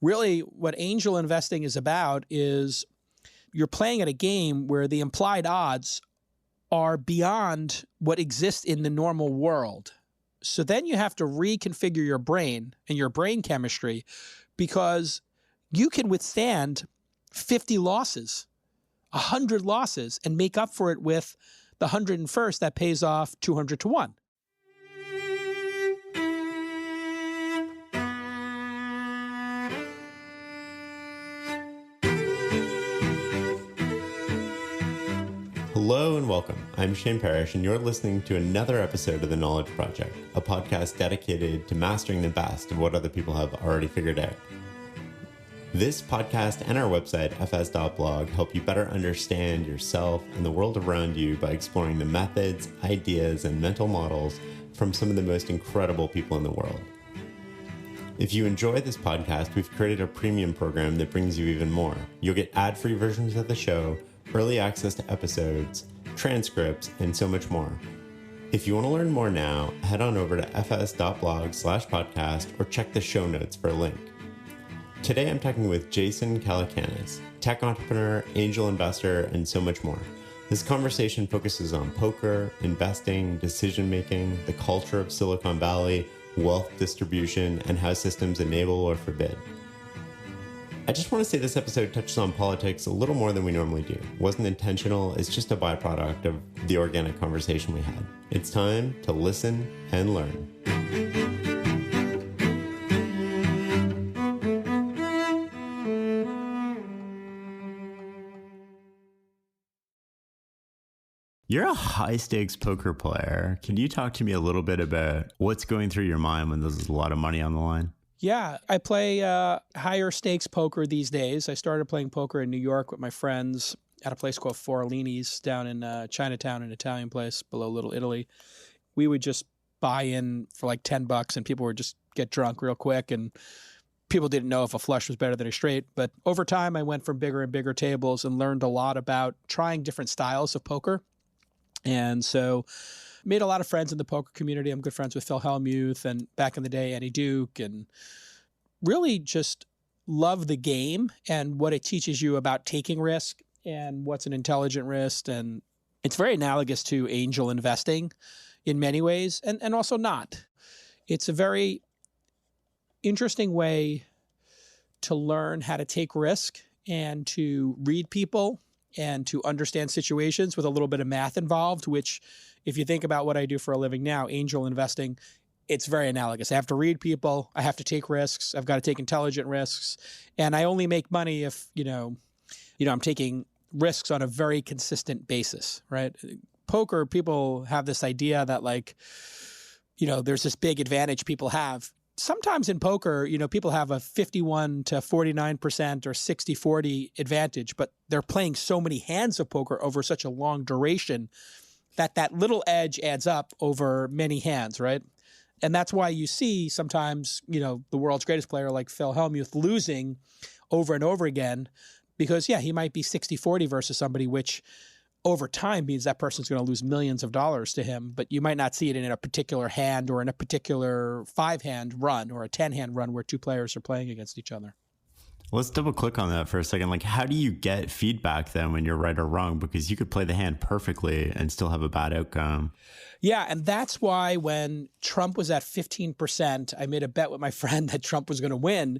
really what angel investing is about is you're playing at a game where the implied odds are beyond what exists in the normal world. So then you have to reconfigure your brain and your brain chemistry because you can withstand 50 losses, 100 losses, and make up for it with the 101st that pays off 200 to 1. Hello and welcome. I'm Shane Parrish, and you're listening to another episode of The Knowledge Project, a podcast dedicated to mastering the best of what other people have already figured out. This podcast and our website, fs.blog, help you better understand yourself and the world around you by exploring the methods, ideas, and mental models from some of the most incredible people in the world. If you enjoy this podcast, we've created a premium program that brings you even more. You'll get ad-free versions of the show, early access to episodes, transcripts, and so much more. If you want to learn more now, head on over to fs.blog/podcast or check the show notes for a link. Today I'm talking with Jason Calacanis, tech entrepreneur, angel investor, and so much more. This conversation focuses on poker, investing, decision-making, the culture of Silicon Valley, wealth distribution, and how systems enable or forbid. I just want to say this episode touches on politics a little more than we normally do. It wasn't intentional, it's just a byproduct of the organic conversation we had. It's time to listen and learn. You're a high-stakes poker player. Can you talk to me a little bit about what's going through your mind when there's a lot of money on the line? Yeah, I play higher stakes poker these days. I started playing poker in New York with my friends at a place called Forlini's down in Chinatown, an Italian place below Little Italy. We would just buy in for like $10 and people would just get drunk real quick, and people didn't know if a flush was better than a straight. But over time, I went from bigger and bigger tables and learned a lot about trying different styles of poker. And so made a lot of friends in the poker community. I'm good friends with Phil Hellmuth and back in the day, Annie Duke, and really just love the game and what it teaches you about taking risk and what's an intelligent risk. And it's very analogous to angel investing in many ways and also not. It's a very interesting way to learn how to take risk and to read people and to understand situations with a little bit of math involved, which if you think about what I do for a living now, angel investing, it's very analogous. I have to read people. I have to take risks. I've got to take intelligent risks. And I only make money if, I'm taking risks on a very consistent basis, right? Poker, people have this idea that there's this big advantage people have. Sometimes in poker, people have a 51 to 49% or 60-40 advantage, but they're playing so many hands of poker over such a long duration that little edge adds up over many hands, right? And that's why you see sometimes, the world's greatest player like Phil Hellmuth losing over and over again because, he might be 60-40 versus somebody, which over time means that person's going to lose millions of dollars to him, but you might not see it in a particular hand or in a particular 5-hand run or a 10-hand run where two players are playing against each other. Let's double click on that for a second. How do you get feedback then when you're right or wrong? Because you could play the hand perfectly and still have a bad outcome. Yeah, and that's why when Trump was at 15%, I made a bet with my friend that Trump was going to win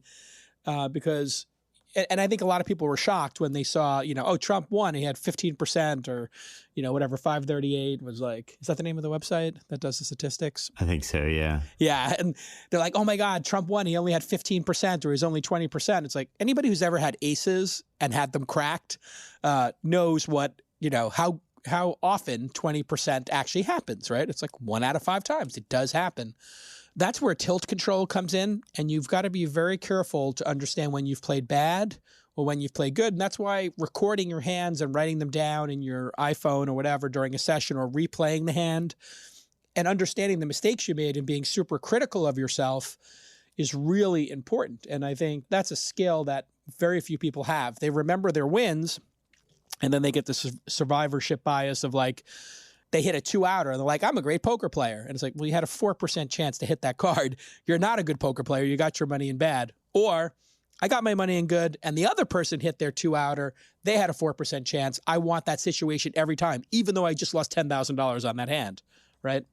because... And I think a lot of people were shocked when they saw, Trump won. He had 15% or, whatever, 538 was like, is that the name of the website that does the statistics? I think so, yeah. Yeah. And they're like, oh my God, Trump won. He only had 15% or he's only 20%. It's like anybody who's ever had aces and had them cracked knows what, how often 20% actually happens, right? It's like 1 out of 5 times. It does happen. That's where tilt control comes in, and you've got to be very careful to understand when you've played bad or when you've played good. And that's why recording your hands and writing them down in your iPhone or whatever during a session or replaying the hand and understanding the mistakes you made and being super critical of yourself is really important. And I think that's a skill that very few people have. They remember their wins, and then they get the survivorship bias of they hit a 2-outer and they're like, I'm a great poker player. And it's like, well, you had a 4% chance to hit that card. You're not a good poker player. You got your money in bad. Or I got my money in good, and the other person hit their 2-outer. They had a 4% chance. I want that situation every time, even though I just lost $10,000 on that hand, right?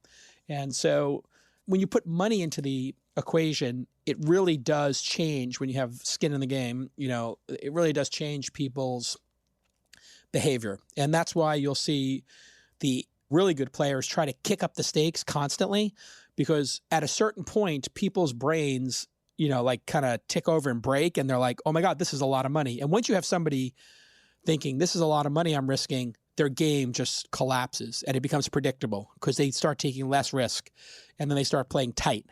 And so when you put money into the equation, it really does change when you have skin in the game. It really does change people's behavior. And that's why you'll see the really good players try to kick up the stakes constantly, because at a certain point, people's brains kind of tick over and break, and they're like, oh my God, this is a lot of money. And once you have somebody thinking this is a lot of money I'm risking, their game just collapses and it becomes predictable because they start taking less risk and then they start playing tight.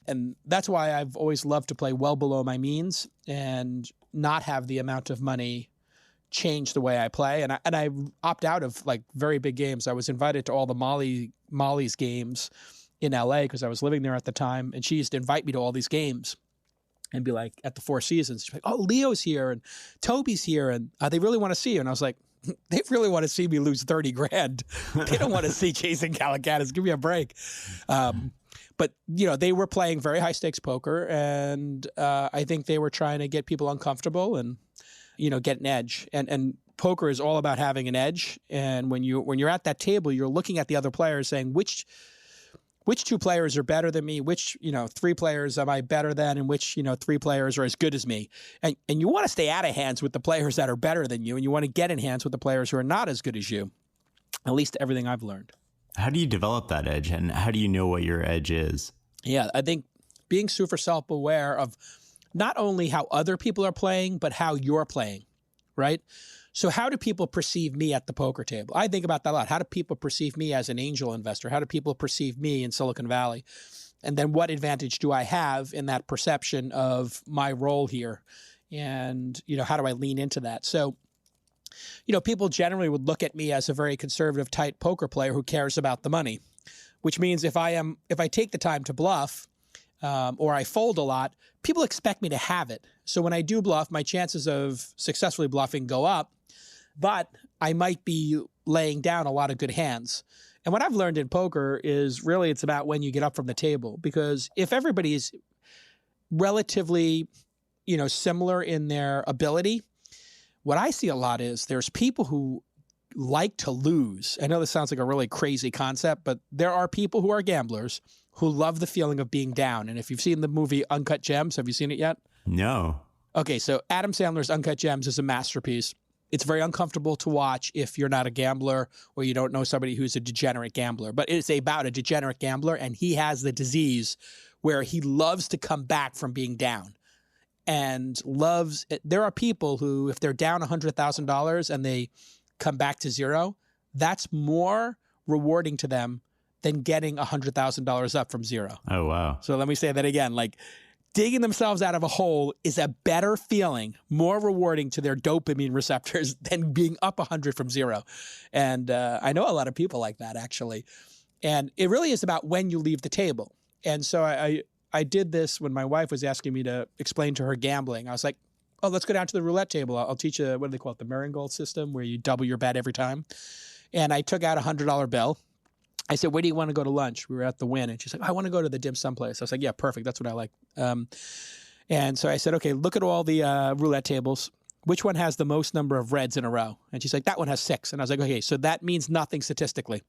And that's why I've always loved to play well below my means and not have the amount of money change the way I play. And I opt out of like very big games. I was invited to all the Molly's games in LA because I was living there at the time, and she used to invite me to all these games and be like, at the Four Seasons, she's like, oh, Leo's here and Toby's here, and they really want to see you. And I was like, they really want to see me lose 30 grand. They don't want to see Jason Calacanis. Give me a break. But, they were playing very high stakes poker, and I think they were trying to get people uncomfortable and, get an edge. And poker is all about having an edge. And when you're at that table, you're looking at the other players saying, which two players are better than me? Which, 3 players am I better than? And which, 3 players are as good as me? And you want to stay out of hands with the players that are better than you, and you want to get in hands with the players who are not as good as you, at least everything I've learned. How do you develop that edge, and how do you know what your edge is? Yeah, I think being super self-aware of not only how other people are playing, but how you're playing, right? So how do people perceive me at the poker table? I think about that a lot. How do people perceive me as an angel investor? How do people perceive me in Silicon Valley? And then what advantage do I have in that perception of my role here? And, how do I lean into that? So, people generally would look at me as a very conservative, tight poker player who cares about the money, which means if I take the time to bluff, or I fold a lot, people expect me to have it. So when I do bluff, my chances of successfully bluffing go up, but I might be laying down a lot of good hands. And what I've learned in poker is really it's about when you get up from the table, because if everybody's relatively, similar in their ability, what I see a lot is there's people who like to lose. I know this sounds like a really crazy concept, but there are people who are gamblers who love the feeling of being down. And if you've seen the movie Uncut Gems, have you seen it yet? No. Okay, so Adam Sandler's Uncut Gems is a masterpiece. It's very uncomfortable to watch if you're not a gambler or you don't know somebody who's a degenerate gambler. But it's about a degenerate gambler, and he has the disease where he loves to come back from being down. And there are people who, if they're down $100,000 and they come back to zero, that's more rewarding to them than getting $100,000 up from zero. Oh, wow. So let me say that again. Like, digging themselves out of a hole is a better feeling, more rewarding to their dopamine receptors than being up 100 from zero. And I know a lot of people like that, actually. And it really is about when you leave the table. And so I did this when my wife was asking me to explain to her gambling. I was like, oh, let's go down to the roulette table. I'll teach you, what do they call it, the Marigold system, where you double your bet every time. And I took out a $100 bill. I said, where do you want to go to lunch? We were at the Wynn. And she's like, I want to go to the dim sum place. I was like, yeah, perfect. That's what I like. And so I said, okay, look at all the roulette tables. Which one has the most number of reds in a row? And she's like, that one has 6. And I was like, okay, so that means nothing statistically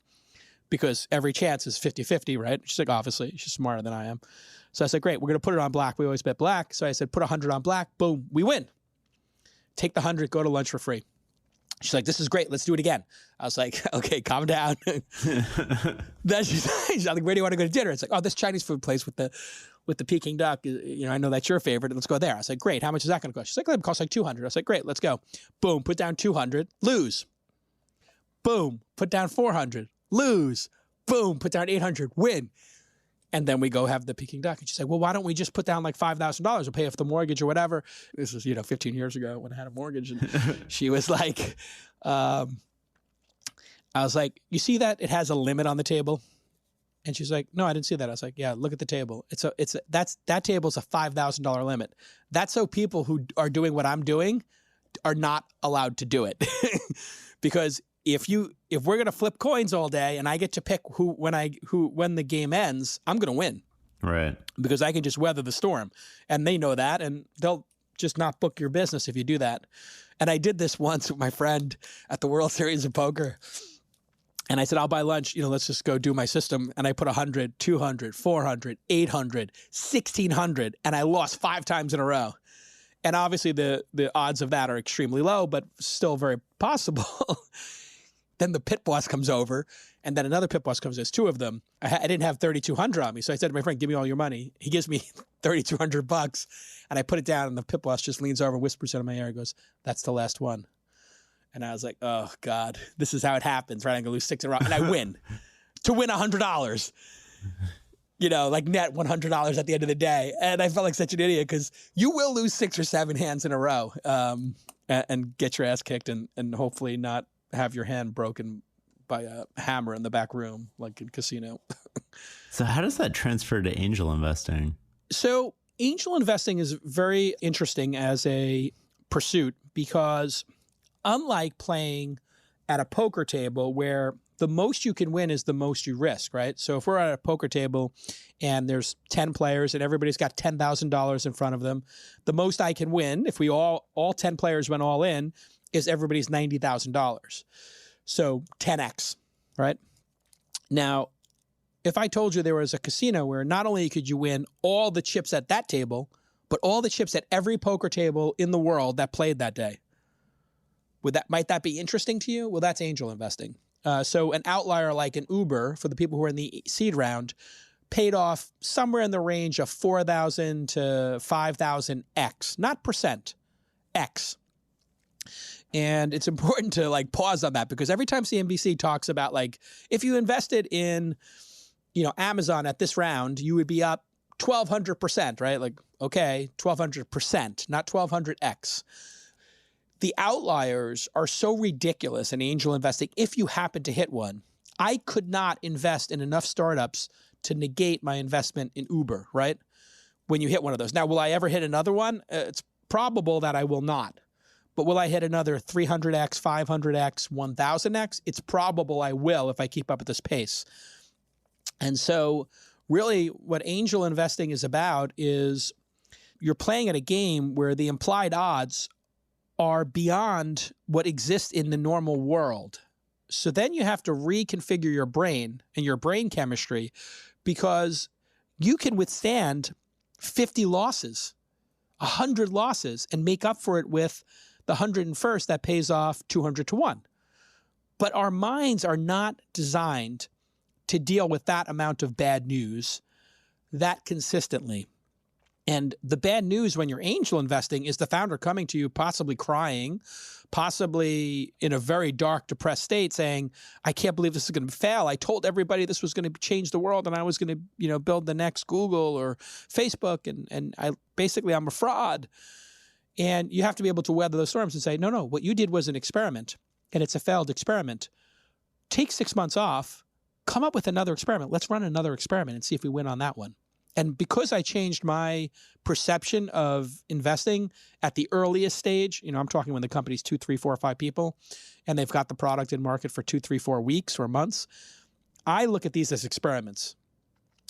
because every chance is 50-50, right? She's like, obviously, she's smarter than I am. So I said, great, we're going to put it on black. We always bet black. So I said, put 100 on black. Boom, we win. Take the 100, go to lunch for free. She's like, this is great. Let's do it again. I was like, okay, calm down. Then she's like, where do you want to go to dinner? It's like, oh, this Chinese food place with the Peking duck. I know that's your favorite. Let's go there. I was like, great. How much is that going to cost? She's like, it costs like 200. I was like, great, let's go. Boom, put down 200, lose. Boom, put down 400, lose. Boom, put down 800, win. And then we go have the Peking duck. And she's like, well, why don't we just put down like $5,000 or pay off the mortgage or whatever? This was, 15 years ago when I had a mortgage. And she was like, I was like, you see that it has a limit on the table? And she's like, no, I didn't see that. I was like, yeah, look at the table. That table's a $5,000 limit. That's so people who are doing what I'm doing are not allowed to do it. Because if we're going to flip coins all day and I get to pick when the game ends, I'm going to win. Right. Because I can just weather the storm. And they know that, and they'll just not book your business if you do that. And I did this once with my friend at the World Series of Poker. And I said, I'll buy lunch, let's just go do my system. And I put 100, 200, 400, 800, 1,600, and I lost 5 times in a row. And obviously the odds of that are extremely low, but still very possible. Then the pit boss comes over, and then another pit boss comes. There's 2 of them. I didn't have 3,200 on me. So I said to my friend, give me all your money. He gives me $3,200, and I put it down, and the pit boss just leans over and whispers into my ear and goes, that's the last one. And I was like, oh, God, this is how it happens, right? I'm going to lose 6 in a row. And I win. To win $100, like net $100 at the end of the day. And I felt like such an idiot because you will lose 6 or 7 hands in a row and get your ass kicked and hopefully not have your hand broken by a hammer in the back room like in casino. So how does that transfer to angel investing? So angel investing is very interesting as a pursuit because unlike playing at a poker table where the most you can win is the most you risk, right? So if we're at a poker table and there's 10 players and everybody's got $10,000 in front of them, the most I can win, if we all 10 players went all in, is everybody's $90,000. So 10x, right? Now, if I told you there was a casino where not only could you win all the chips at that table, but all the chips at every poker table in the world that played that day, might that be interesting to you? Well, that's angel investing. So an outlier like an Uber, for the people who are in the seed round, paid off somewhere in the range of 4,000 to 5,000 X, not percent, X. And it's important to pause on that because every time CNBC talks about if you invested in, Amazon at this round, you would be up 1,200%, right? Okay, 1,200%, not 1,200X. The outliers are so ridiculous in angel investing. If you happen to hit one, I could not invest in enough startups to negate my investment in Uber, right? When you hit one of those. Now, will I ever hit another one? It's probable that I will not. But will I hit another 300X, 500X, 1,000X? It's probable I will if I keep up at this pace. And so really what angel investing is about is you're playing at a game where the implied odds are beyond what exists in the normal world. So then you have to reconfigure your brain and your brain chemistry because you can withstand 50 losses, 100 losses, and make up for it with the 101st that pays off 200 to 1. But our minds are not designed to deal with that amount of bad news that consistently. And the bad news when you're angel investing is the founder coming to you possibly crying, possibly in a very dark, depressed state saying, I can't believe this is going to fail. I told everybody this was going to change the world and I was going to, build the next Google or Facebook. And I'm a fraud. And you have to be able to weather those storms and say, no, what you did was an experiment and it's a failed experiment. Take 6 months off, come up with another experiment. Let's run another experiment and see if we win on that one. And because I changed my perception of investing at the earliest stage, I'm talking when the company's 2, 3, 4, 5 people, and they've got the product in market for 2, 3, 4 weeks or months, I look at these as experiments.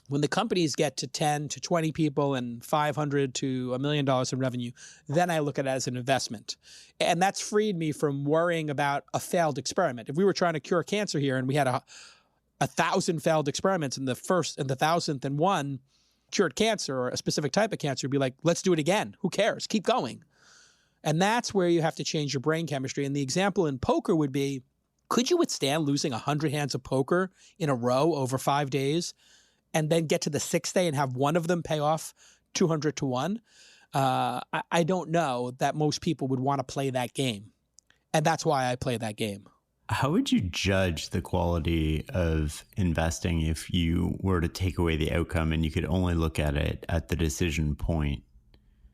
When the companies get to 10 to 20 people and $500 to $1 million in revenue, then I look at it as an investment. And that's freed me from worrying about a failed experiment. If we were trying to cure cancer here and we had 1,000 failed experiments and the 1,000th and one cured cancer or a specific type of cancer, would be like, let's do it again. Who cares? Keep going. And that's where you have to change your brain chemistry. And the example in poker would be, could you withstand losing 100 hands of poker in a row over 5 days and then get to the 6th day and have one of them pay off 200 to 1? I don't know that most people would want to play that game. And that's why I play that game. How would you judge the quality of investing if you were to take away the outcome and you could only look at it at the decision point?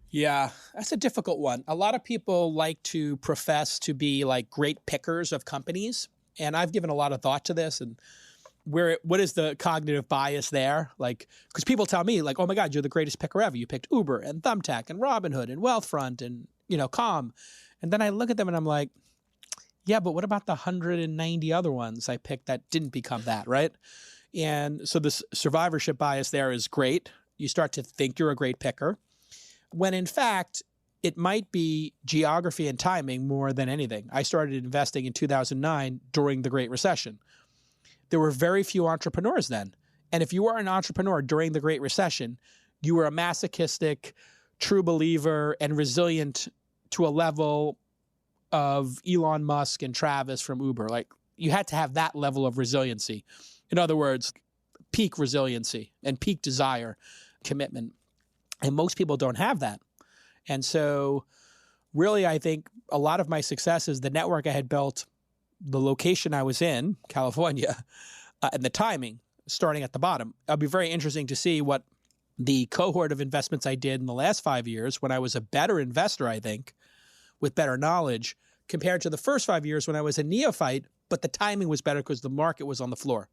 Yeah, that's a difficult one. A lot of people like to profess to be great pickers of companies. And I've given a lot of thought to this and what is the cognitive bias there? Because people tell me oh my God, you're the greatest picker ever. You picked Uber and Thumbtack and Robinhood and Wealthfront and, Calm. And then I look at them and I'm like, yeah, but what about the 190 other ones I picked that didn't become that, right? And so this survivorship bias there is great. You start to think you're a great picker, when in fact, it might be geography and timing more than anything. I started investing in 2009 during the Great Recession. There were very few entrepreneurs then. And if you were an entrepreneur during the Great Recession, you were a masochistic, true believer and resilient to a level of Elon Musk and Travis from Uber. Like, you had to have that level of resiliency. In other words, peak resiliency and peak desire, commitment. And most people don't have that. And so really, I think a lot of my success is the network I had built, the location I was in, California, and the timing, starting at the bottom. It'll be very interesting to see what the cohort of investments I did in the last 5 years when I was a better investor, I think, with better knowledge, compared to the first 5 years when I was a neophyte, but the timing was better because the market was on the floor.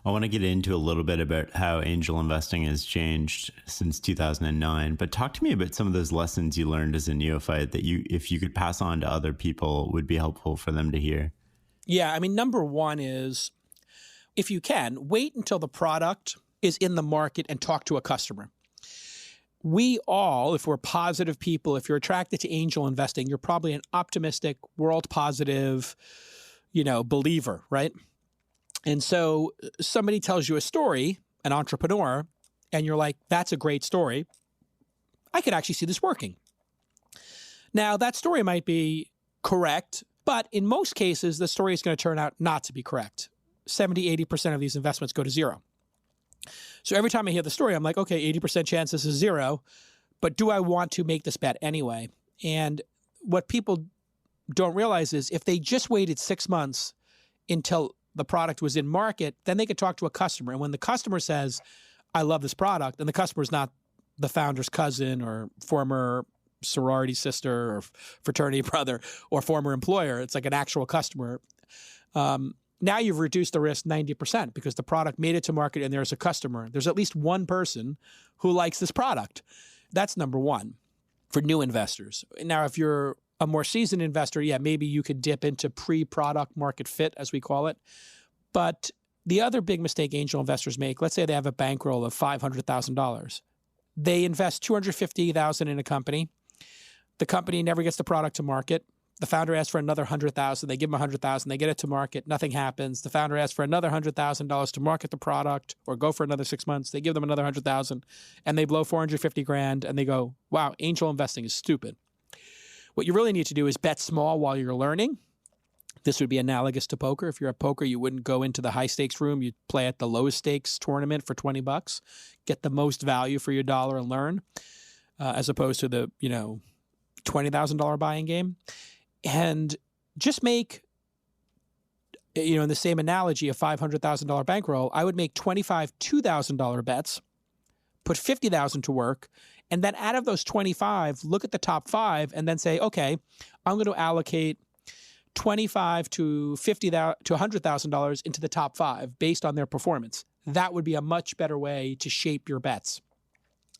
I want to get into a little bit about how angel investing has changed since 2009, but talk to me about some of those lessons you learned as a neophyte that if you could pass on to other people, would be helpful for them to hear. Yeah, I mean, number one is, if you can, wait until the product is in the market and talk to a customer. We all, if we're positive people, if you're attracted to angel investing, you're probably an optimistic, world positive, believer, right? And so somebody tells you a story, an entrepreneur, and you're like, that's a great story. I could actually see this working. Now, that story might be correct, but in most cases, the story is going to turn out not to be correct. 70, 80% of these investments go to zero. So every time I hear the story, I'm like, okay, 80% chance this is zero, but do I want to make this bet anyway? And what people don't realize is if they just waited 6 months until the product was in market, then they could talk to a customer. And when the customer says, I love this product, and the customer is not the founder's cousin or former sorority sister or fraternity brother or former employer, it's like an actual customer. Now you've reduced the risk 90% because the product made it to market and there's a customer. There's at least one person who likes this product. That's number one for new investors. Now, if you're a more seasoned investor, yeah, maybe you could dip into pre-product market fit, as we call it. But the other big mistake angel investors make, let's say they have a bankroll of $500,000. They invest $250,000 in a company. The company never gets the product to market. The founder asks for another $100,000. They give them $100,000. They get it to market. Nothing happens. The founder asks for another $100,000 to market the product or go for another 6 months. They give them another $100,000 and they blow $450,000 and they go, wow, angel investing is stupid. What you really need to do is bet small while you're learning. This would be analogous to poker. If you're at poker, you wouldn't go into the high stakes room. You'd play at the lowest stakes tournament for $20, get the most value for your dollar and learn, as opposed to the, $20,000 buying game. And just make, in the same analogy of $500,000 bankroll, I would make 25 $2,000 bets, put 50,000 to work, and then out of those 25, look at the top 5 and then say, okay, I'm going to allocate $25 to $50,000 to $100,000 into the top 5 based on their performance. That would be a much better way to shape your bets,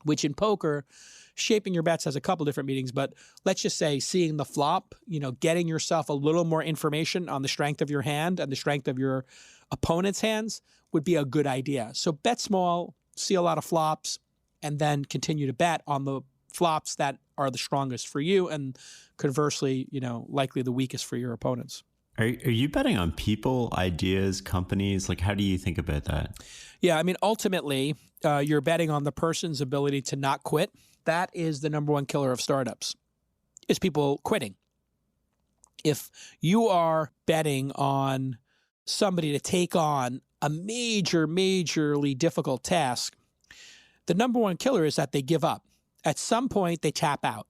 which in poker, shaping your bets has a couple different meanings, but let's just say seeing the flop, getting yourself a little more information on the strength of your hand and the strength of your opponent's hands would be a good idea. So bet small, see a lot of flops, and then continue to bet on the flops that are the strongest for you and conversely, likely the weakest for your opponents. Are you betting on people, ideas, companies? Like, how do you think about that? Yeah, I mean, ultimately, you're betting on the person's ability to not quit. That is the number one killer of startups, is people quitting. If you are betting on somebody to take on a majorly difficult task, the number one killer is that they give up. At some point, they tap out.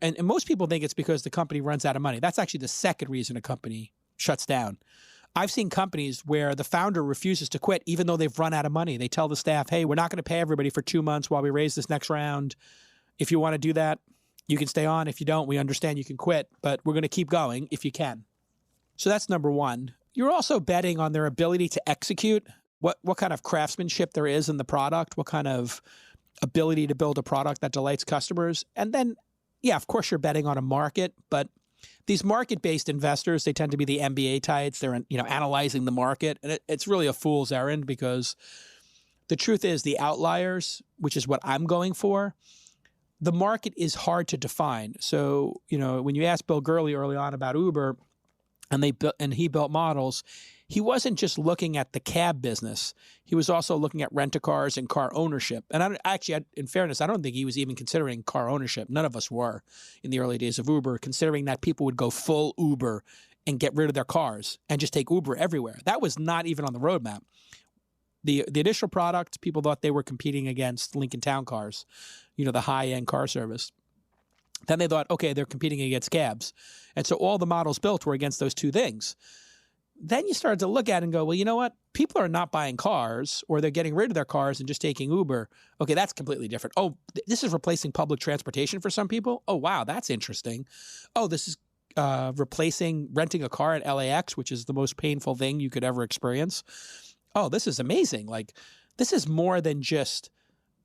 And most people think it's because the company runs out of money. That's actually the second reason a company shuts down. I've seen companies where the founder refuses to quit even though they've run out of money. They tell the staff, hey, we're not going to pay everybody for 2 months while we raise this next round. If you want to do that, you can stay on. If you don't, we understand you can quit, but we're going to keep going if you can. So that's number one. You're also betting on their ability to execute, what kind of craftsmanship there is in the product, what kind of ability to build a product that delights customers. And then, yeah, of course, you're betting on a market, but these market-based investors, they tend to be the MBA types. They're, analyzing the market. And it's really a fool's errand because the truth is the outliers, which is what I'm going for, the market is hard to define. So, when you ask Bill Gurley early on about Uber and he built models, he wasn't just looking at the cab business. He was also looking at rent-a-cars and car ownership. And in fairness, I don't think he was even considering car ownership. None of us were in the early days of Uber, considering that people would go full Uber and get rid of their cars and just take Uber everywhere. That was not even on the roadmap. The initial product, people thought they were competing against Lincoln Town Cars, the high-end car service. Then they thought, okay, they're competing against cabs. And so all the models built were against those two things. Then you started to look at it and go, well, you know what? People are not buying cars, or they're getting rid of their cars and just taking Uber. Okay, that's completely different. Oh, this is replacing public transportation for some people? Oh, wow, that's interesting. Oh, this is replacing renting a car at LAX, which is the most painful thing you could ever experience. Oh, this is amazing. Like, this is more than just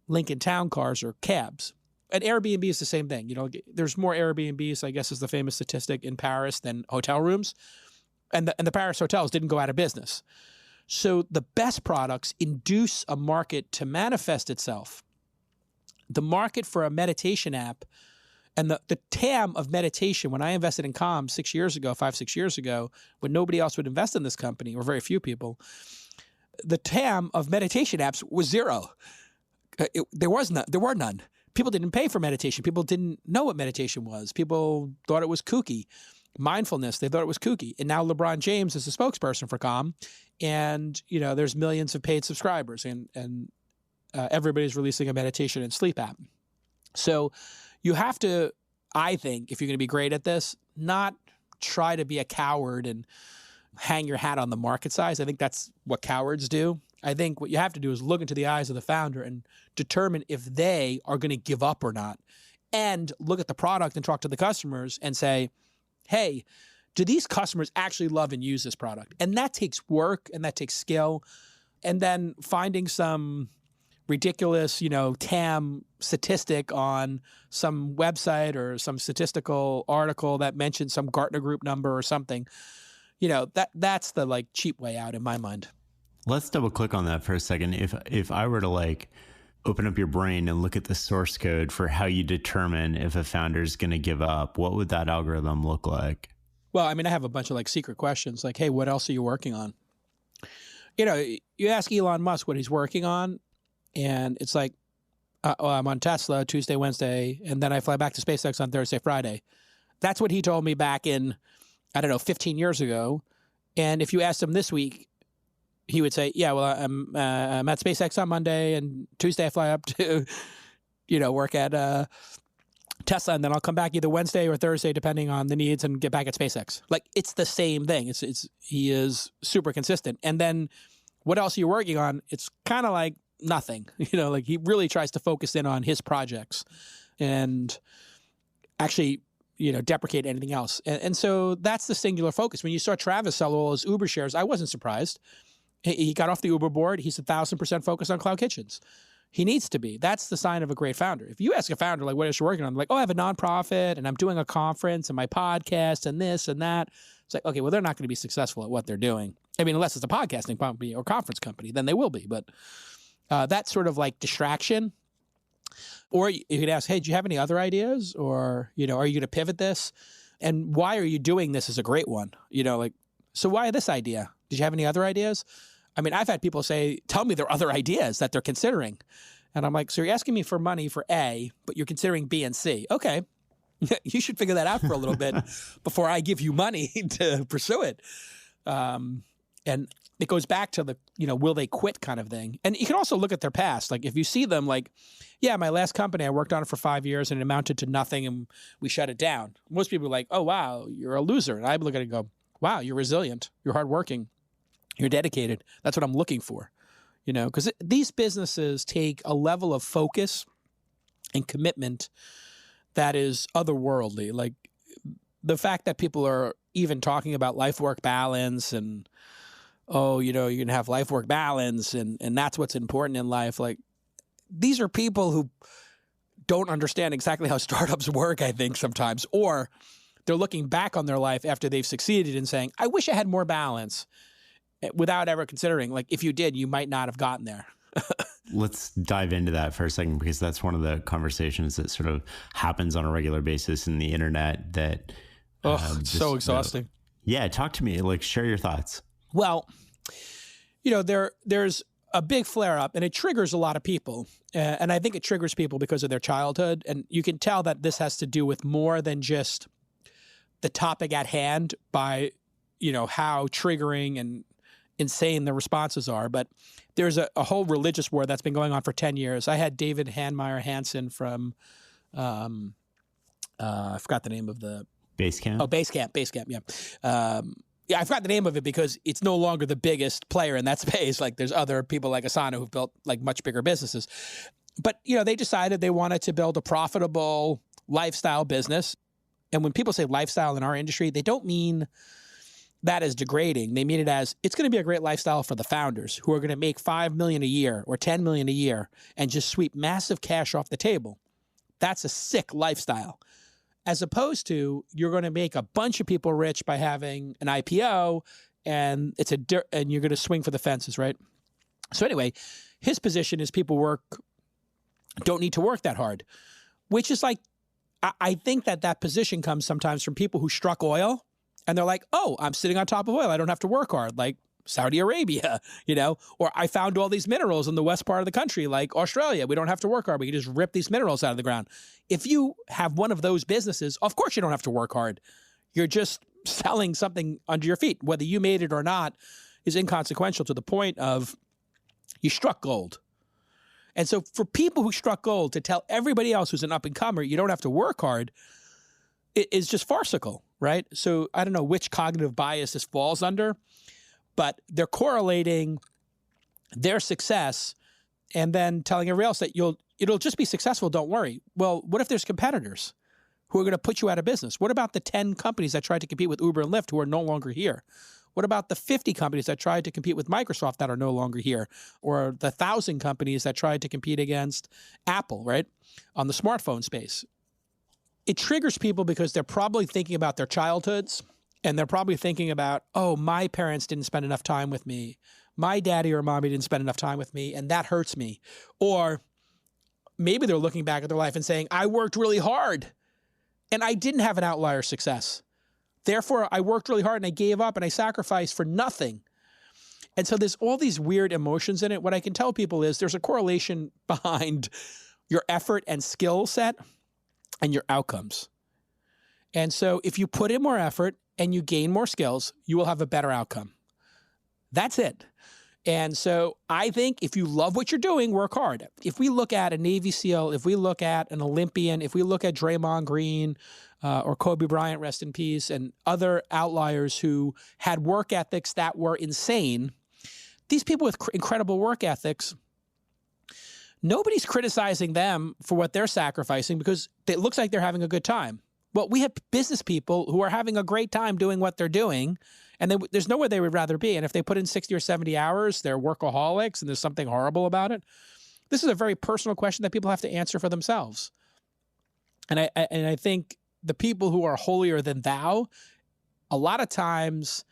Lincoln Town Cars or cabs. And Airbnb is the same thing. There's more Airbnbs, I guess is the famous statistic, in Paris than hotel rooms. And the Paris hotels didn't go out of business. So the best products induce a market to manifest itself. The market for a meditation app and the TAM of meditation, when I invested in Calm 5-6 years ago, when nobody else would invest in this company, or very few people, the TAM of meditation apps was zero. There were none. People didn't pay for meditation. People didn't know what meditation was. People thought it was kooky. Mindfulness, they thought it was kooky. And now LeBron James is a spokesperson for Calm. And, there's millions of paid subscribers. And everybody's releasing a meditation and sleep app. So you have to, I think, if you're going to be great at this, not try to be a coward and hang your hat on the market size. I think that's what cowards do. I think what you have to do is look into the eyes of the founder and determine if they are going to give up or not, and look at the product and talk to the customers and say, hey, do these customers actually love and use this product? And that takes work and that takes skill. And then finding some ridiculous, TAM statistic on some website or some statistical article that mentions some Gartner Group number or something, that's the cheap way out in my mind. Let's double click on that for a second. If I were to open up your brain and look at the source code for how you determine if a founder is going to give up, what would that algorithm look like? Well, I have a bunch of secret questions like, hey, what else are you working on? You ask Elon Musk what he's working on, and it's like, I'm on Tesla Tuesday, Wednesday, and then I fly back to SpaceX on Thursday, Friday. That's what he told me back in, 15 years ago. And if you asked him this week, he would say, yeah, well, I'm at SpaceX on Monday, and Tuesday I fly up to, work at Tesla, and then I'll come back either Wednesday or Thursday, depending on the needs, and get back at SpaceX. It's the same thing. He is super consistent. And then what else are you working on? It's kind of like nothing. He really tries to focus in on his projects and actually, deprecate anything else. And so that's the singular focus. When you saw Travis sell all his Uber shares, I wasn't surprised. He got off the Uber board. He's 1,000% focused on cloud kitchens. He needs to be. That's the sign of a great founder. If you ask a founder, what is you working on? Oh, I have a nonprofit, and I'm doing a conference, and my podcast, and this and that. It's like, okay, well, they're not going to be successful at what they're doing. Unless it's a podcasting company or conference company, then they will be. But that sort of distraction. Or you could ask, hey, do you have any other ideas? Or, are you going to pivot this? And why are you doing this is a great one? So why this idea? Did you have any other ideas? I've had people say, tell me there are other ideas that they're considering. And I'm like, so you're asking me for money for A, but you're considering B and C. Okay. You should figure that out for a little bit before I give you money to pursue it. And it goes back to the, will they quit kind of thing. And you can also look at their past. If you see them yeah, my last company, I worked on it for 5 years and it amounted to nothing and we shut it down. Most people are like, oh, wow, you're a loser. And I look at it and go, wow, you're resilient. You're hardworking. You're dedicated. That's what I'm looking for, because these businesses take a level of focus and commitment that is otherworldly. The fact that people are even talking about life-work balance and, oh, you're going to have life-work balance and that's what's important in life. These are people who don't understand exactly how startups work, I think, sometimes. Or they're looking back on their life after they've succeeded and saying, I wish I had more balance, without ever considering, if you did, you might not have gotten there. let's dive into that for a second, because that's one of the conversations that sort of happens on a regular basis in the internet that it's so exhausting. Yeah, talk to me, like share your thoughts. Well, there's a big flare up and it triggers a lot of people. And I think it triggers people because of their childhood. And you can tell that this has to do with more than just the topic at hand by, how triggering and insane the responses are. But there's a whole religious war that's been going on for 10 years. I had David Hanmeyer Hansen from, I forgot the name of the... Basecamp? Oh, Basecamp, yeah. I forgot the name of it because it's no longer the biggest player in that space. Like there's other people like Asana who've built like much bigger businesses. But, they decided they wanted to build a profitable lifestyle business. And when people say lifestyle in our industry, they don't mean that as degrading. They mean it as it's going to be a great lifestyle for the founders who are going to make $5 million a year or $10 million a year and just sweep massive cash off the table. That's a sick lifestyle. As opposed to you're going to make a bunch of people rich by having an IPO and and you're going to swing for the fences, right? So anyway, his position is people don't need to work that hard, which is like, I think that position comes sometimes from people who struck oil and they're like, oh, I'm sitting on top of oil. I don't have to work hard. Like Saudi Arabia, or I found all these minerals in the west part of the country, like Australia. We don't have to work hard. We can just rip these minerals out of the ground. If you have one of those businesses, of course you don't have to work hard. You're just selling something under your feet. Whether you made it or not is inconsequential to the point of you struck gold. And so for people who struck gold to tell everybody else who's an up-and-comer you don't have to work hard, it is just farcical, right? So I don't know which cognitive bias this falls under, but they're correlating their success and then telling everybody else that it'll just be successful, don't worry. Well, what if there's competitors who are going to put you out of business? What about the 10 companies that tried to compete with Uber and Lyft who are no longer here? What about the 50 companies that tried to compete with Microsoft that are no longer here? Or the 1,000 companies that tried to compete against Apple, right, on the smartphone space? It triggers people because they're probably thinking about their childhoods and they're probably thinking about, oh, my parents didn't spend enough time with me. My daddy or mommy didn't spend enough time with me, and that hurts me. Or maybe they're looking back at their life and saying, I worked really hard and I didn't have an outlier success. Therefore, I worked really hard and I gave up and I sacrificed for nothing. And so there's all these weird emotions in it. What I can tell people is there's a correlation behind your effort and skill set and your outcomes. And so if you put in more effort and you gain more skills, you will have a better outcome. That's it. And so I think if you love what you're doing, work hard. If we look at a Navy SEAL, if we look at an Olympian, if we look at Draymond Green or Kobe Bryant, rest in peace, and other outliers who had work ethics that were insane, these people with incredible work ethics, nobody's criticizing them for what they're sacrificing because it looks like they're having a good time. Well, we have business people who are having a great time doing what they're doing, and there's nowhere they would rather be. And if they put in 60 or 70 hours, they're workaholics, and there's something horrible about it. This is a very personal question that people have to answer for themselves. And I think the people who are holier than thou, a lot of times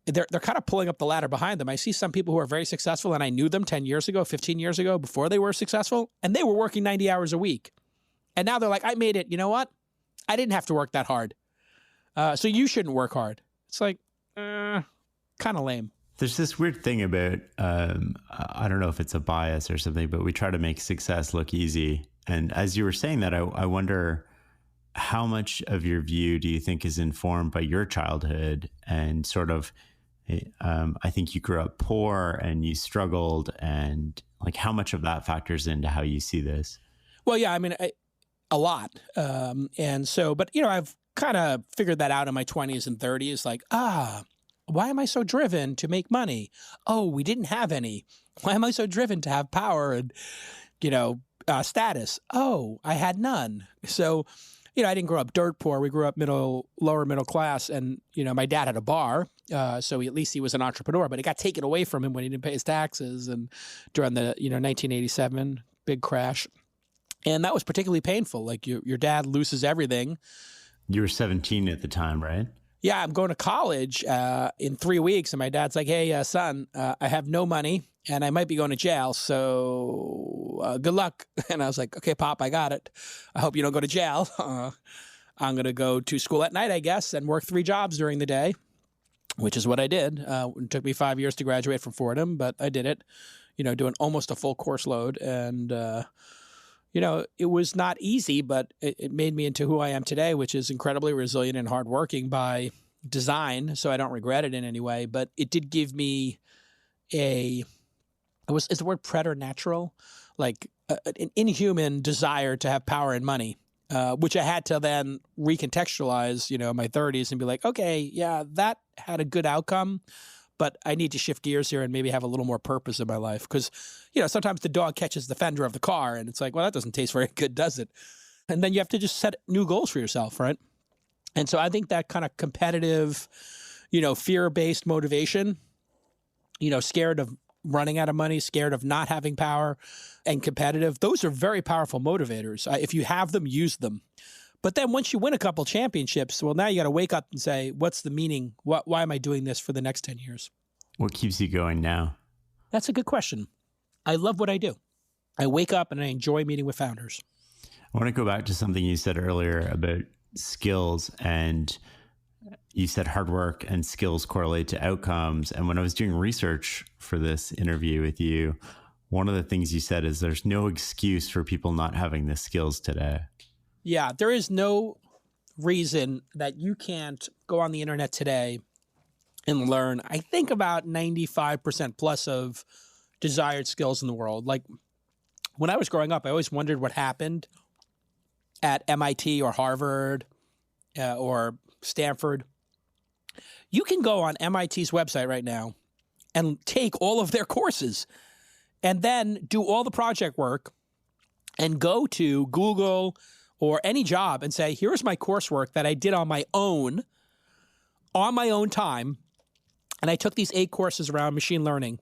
they're kind of pulling up the ladder behind them. I see some people who are very successful, and I knew them 10 years ago, 15 years ago, before they were successful, and they were working 90 hours a week. And now they're like, I made it. You know what? I didn't have to work that hard. So you shouldn't work hard. It's like, kind of lame. There's this weird thing about, I don't know if it's a bias or something, but we try to make success look easy. And as you were saying that, I wonder how much of your view do you think is informed by your childhood and sort of, I think you grew up poor and you struggled, and like how much of that factors into how you see this? Well, yeah, I mean, a lot. And so, but, I've kind of figured that out in my 20s and 30s, like, why am I so driven to make money? Oh, we didn't have any. Why am I so driven to have power and, status? Oh, I had none. So, I didn't grow up dirt poor. We grew up lower middle class. And, my dad had a bar. So at least he was an entrepreneur, but it got taken away from him when he didn't pay his taxes. And during the, 1987 big crash. And that was particularly painful. Like your dad loses everything. You were 17 at the time, right? Yeah, I'm going to college in 3 weeks. And my dad's like, hey, son, I have no money and I might be going to jail. So good luck. And I was like, okay, Pop, I got it. I hope you don't go to jail. I'm going to go to school at night, I guess, and work 3 jobs during the day, which is what I did. It took me 5 years to graduate from Fordham, but I did it, doing almost a full course load. And, it was not easy, but it made me into who I am today, which is incredibly resilient and hardworking by design. So I don't regret it in any way, but it did give me is the word preternatural, like an inhuman desire to have power and money, which I had to then recontextualize, in my 30s and be like, okay, yeah, that had a good outcome, but I need to shift gears here and maybe have a little more purpose in my life. Because, sometimes the dog catches the fender of the car and it's like, well, that doesn't taste very good, does it? And then you have to just set new goals for yourself, right? And so I think that kind of competitive, fear-based motivation, scared of running out of money, scared of not having power, and competitive, those are very powerful motivators. If you have them, use them. But then once you win a couple championships, well, now you got to wake up and say, what's the meaning? Why am I doing this for the next 10 years? What keeps you going now? That's a good question. I love what I do. I wake up and I enjoy meeting with founders. I want to go back to something you said earlier about skills, and you said hard work and skills correlate to outcomes. And when I was doing research for this interview with you, one of the things you said is there's no excuse for people not having the skills today. Yeah, there is no reason that you can't go on the internet today and learn, I think, about 95% plus of desired skills in the world. Like when I was growing up, I always wondered what happened at MIT or Harvard or Stanford. You can go on MIT's website right now and take all of their courses and then do all the project work and go to Google or any job and say, here's my coursework that I did on my own time. And I took these 8 courses around machine learning.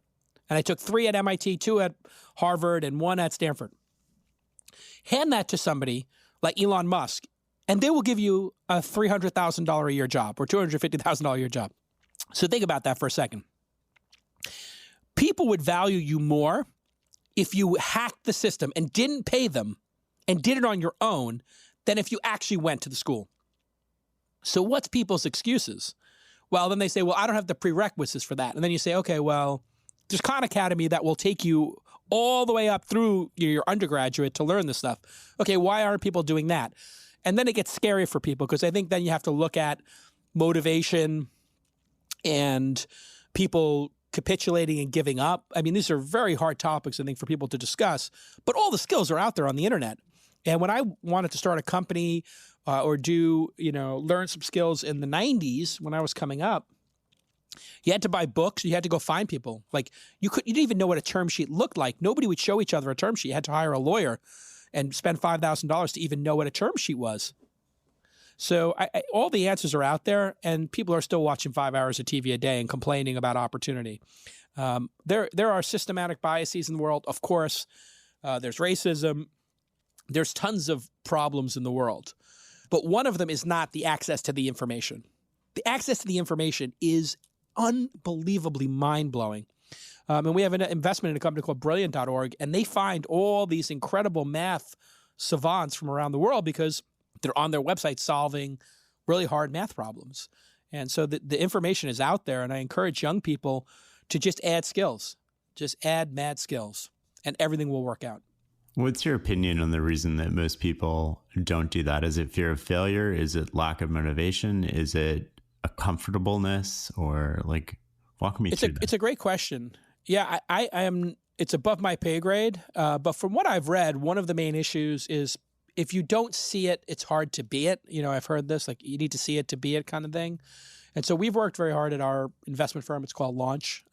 And I took 3 at MIT, 2 at Harvard, and 1 at Stanford. Hand that to somebody like Elon Musk, and they will give you a $300,000 a year job or $250,000 a year job. So think about that for a second. People would value you more if you hacked the system and didn't pay them and did it on your own than if you actually went to the school. So what's people's excuses? Well, then they say, well, I don't have the prerequisites for that. And then you say, okay, well, there's Khan Academy that will take you all the way up through your undergraduate to learn this stuff. Okay, why aren't people doing that? And then it gets scary for people because I think then you have to look at motivation and people capitulating and giving up. I mean, these are very hard topics, I think, for people to discuss, but all the skills are out there on the internet. And when I wanted to start a company or learn some skills in the 90s when I was coming up, you had to buy books. You had to go find people. Like you didn't even know what a term sheet looked like. Nobody would show each other a term sheet. You had to hire a lawyer and spend $5,000 to even know what a term sheet was. So all the answers are out there, and people are still watching 5 hours of TV a day and complaining about opportunity. There are systematic biases in the world. Of course, there's racism. There's tons of problems in the world. But one of them is not the access to the information. The access to the information is unbelievably mind-blowing. And we have an investment in a company called Brilliant.org, and they find all these incredible math savants from around the world because they're on their website solving really hard math problems. And so the information is out there, and I encourage young people to just add skills. Just add mad skills, and everything will work out. What's your opinion on the reason that most people don't do that? Is it fear of failure? Is it lack of motivation? Is it a comfortableness? Or walk me through that. It's a great question. Yeah, I am. It's above my pay grade. But from what I've read, one of the main issues is if you don't see it, it's hard to be it. I've heard this, you need to see it to be it kind of thing. And so we've worked very hard at our investment firm. It's called Launch.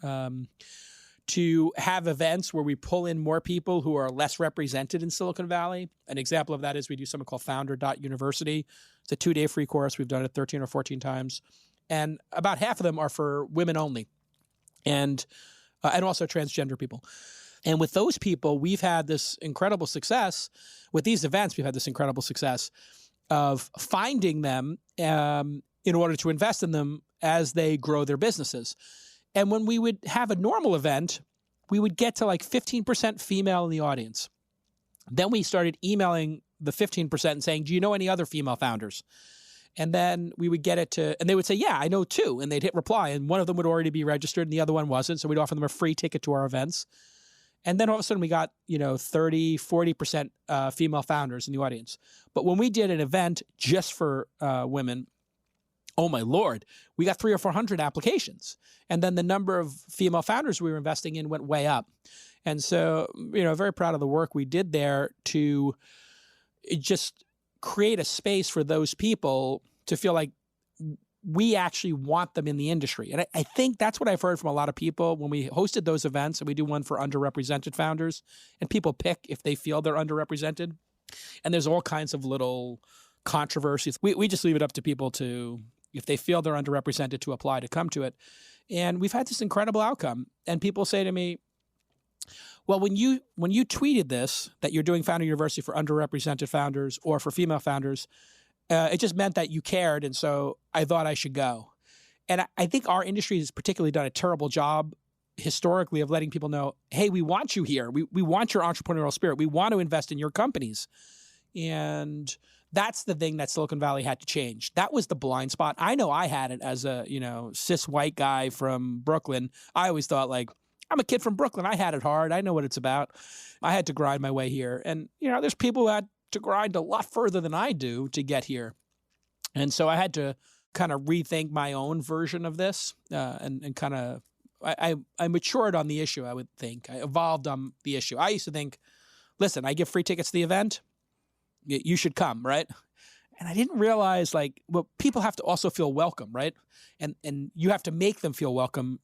To have events where we pull in more people who are less represented in Silicon Valley. An example of that is we do something called Founder.University. It's a 2-day free course. We've done it 13 or 14 times. And about half of them are for women only and also transgender people. And with those people, we've had this incredible success. With these events, we've had this incredible success of finding them in in order to invest in them as they grow their businesses. And when we would have a normal event, we would get to like 15% female in the audience. Then we started emailing the 15% and saying, do you know any other female founders? And then we would get it to, and they would say, yeah, I know two. And they'd hit reply. And one of them would already be registered and the other one wasn't. So we'd offer them a free ticket to our events. And then all of a sudden we got, 30, 40% female founders in the audience. But when we did an event just for women, oh my Lord, we got 300 or 400 applications. And then the number of female founders we were investing in went way up. And so, very proud of the work we did there to just create a space for those people to feel like we actually want them in the industry. And I think that's what I've heard from a lot of people when we hosted those events, and we do one for underrepresented founders, and people pick if they feel they're underrepresented. And there's all kinds of little controversies. We just leave it up to people to, if they feel they're underrepresented, to apply to come to it. And we've had this incredible outcome. And people say to me, well, when you tweeted this, that you're doing Founder University for underrepresented founders or for female founders, it just meant that you cared, and so I thought I should go. And I think our industry has particularly done a terrible job historically of letting people know, hey, we want you here. We want your entrepreneurial spirit. We want to invest in your companies. And that's the thing that Silicon Valley had to change. That was the blind spot. I know I had it as a, cis white guy from Brooklyn. I always thought, like, I'm a kid from Brooklyn. I had it hard. I know what it's about. I had to grind my way here. And, there's people who had to grind a lot further than I do to get here. And so I had to kind of rethink my own version of this and kind of, I matured on the issue, I would think. I evolved on the issue. I used to think, listen, I give free tickets to the event. You should come, right? And I didn't realize, people have to also feel welcome, right? And you have to make them feel welcome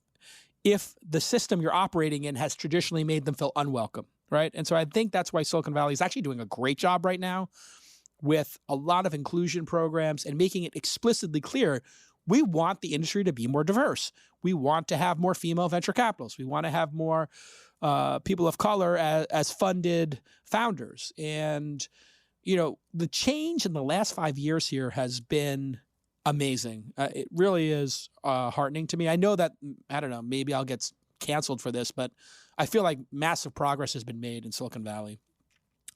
if the system you're operating in has traditionally made them feel unwelcome, right? And so I think that's why Silicon Valley is actually doing a great job right now with a lot of inclusion programs and making it explicitly clear we want the industry to be more diverse. We want to have more female venture capitalists. We want to have more people of color as funded founders. And, the change in the last 5 years here has been amazing. It really is heartening to me. I know that, I don't know, maybe I'll get canceled for this, but I feel like massive progress has been made in Silicon Valley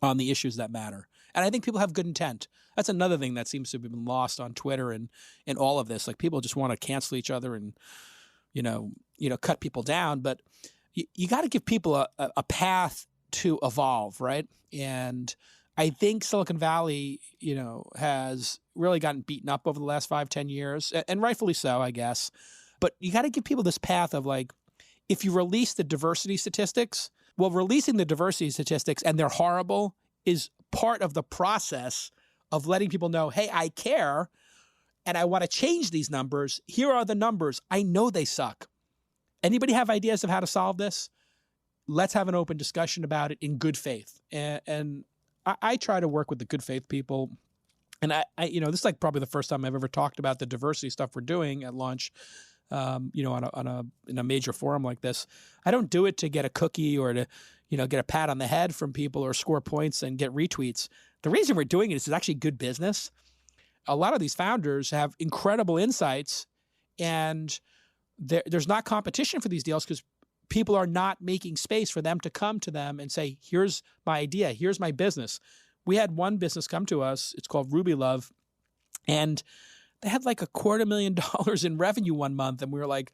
on the issues that matter. And I think people have good intent. That's another thing that seems to have been lost on Twitter and all of this. Like, people just want to cancel each other and, cut people down. But you got to give people a path to evolve, right? And I think Silicon Valley, has really gotten beaten up over the last 5-10 years, and rightfully so, I guess. But you got to give people this path of, like, if you release the diversity statistics, well, releasing the diversity statistics, and they're horrible, is part of the process of letting people know, hey, I care, and I want to change these numbers. Here are the numbers. I know they suck. Anybody have ideas of how to solve this? Let's have an open discussion about it in good faith. And I try to work with the good faith people. And I this is like probably the first time I've ever talked about the diversity stuff we're doing at Launch, in a major forum like this. I don't do it to get a cookie or to, get a pat on the head from people or score points and get retweets. The reason we're doing it is it's actually good business. A lot of these founders have incredible insights, and there's not competition for these deals because people are not making space for them to come to them and say, here's my idea, here's my business. We had one business come to us, it's called Ruby Love, and they had like $250,000 in revenue one month. And we were like,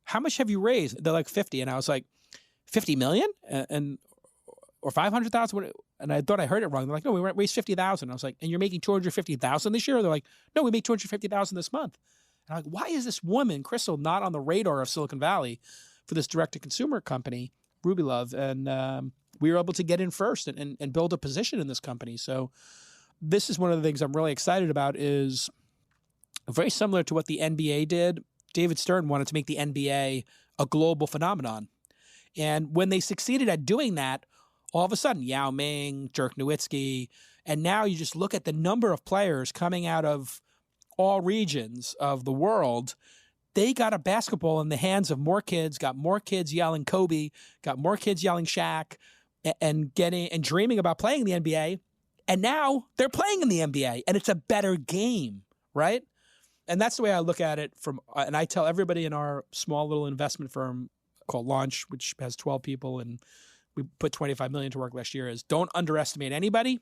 how much have you raised? They're like 50. And I was like, 50 million? Or 500,000? And I thought I heard it wrong. They're like, no, we raised 50,000. I was like, and you're making 250,000 this year? They're like, no, we made 250,000 this month. And I'm like, why is this woman, Crystal, not on the radar of Silicon Valley for this direct-to-consumer company, Ruby Love? And we were able to get in first and build a position in this company. So this is one of the things I'm really excited about, is very similar to what the NBA did. David Stern wanted to make the NBA a global phenomenon. And when they succeeded at doing that, all of a sudden, Yao Ming, Dirk Nowitzki, and now you just look at the number of players coming out of all regions of the world. They got a basketball in the hands of more kids, got more kids yelling Kobe, got more kids yelling Shaq, and dreaming about playing in the NBA. And now they're playing in the NBA, and it's a better game, right? And that's the way I look at it and I tell everybody in our small little investment firm called Launch, which has 12 people and we put 25 million to work last year, is don't underestimate anybody.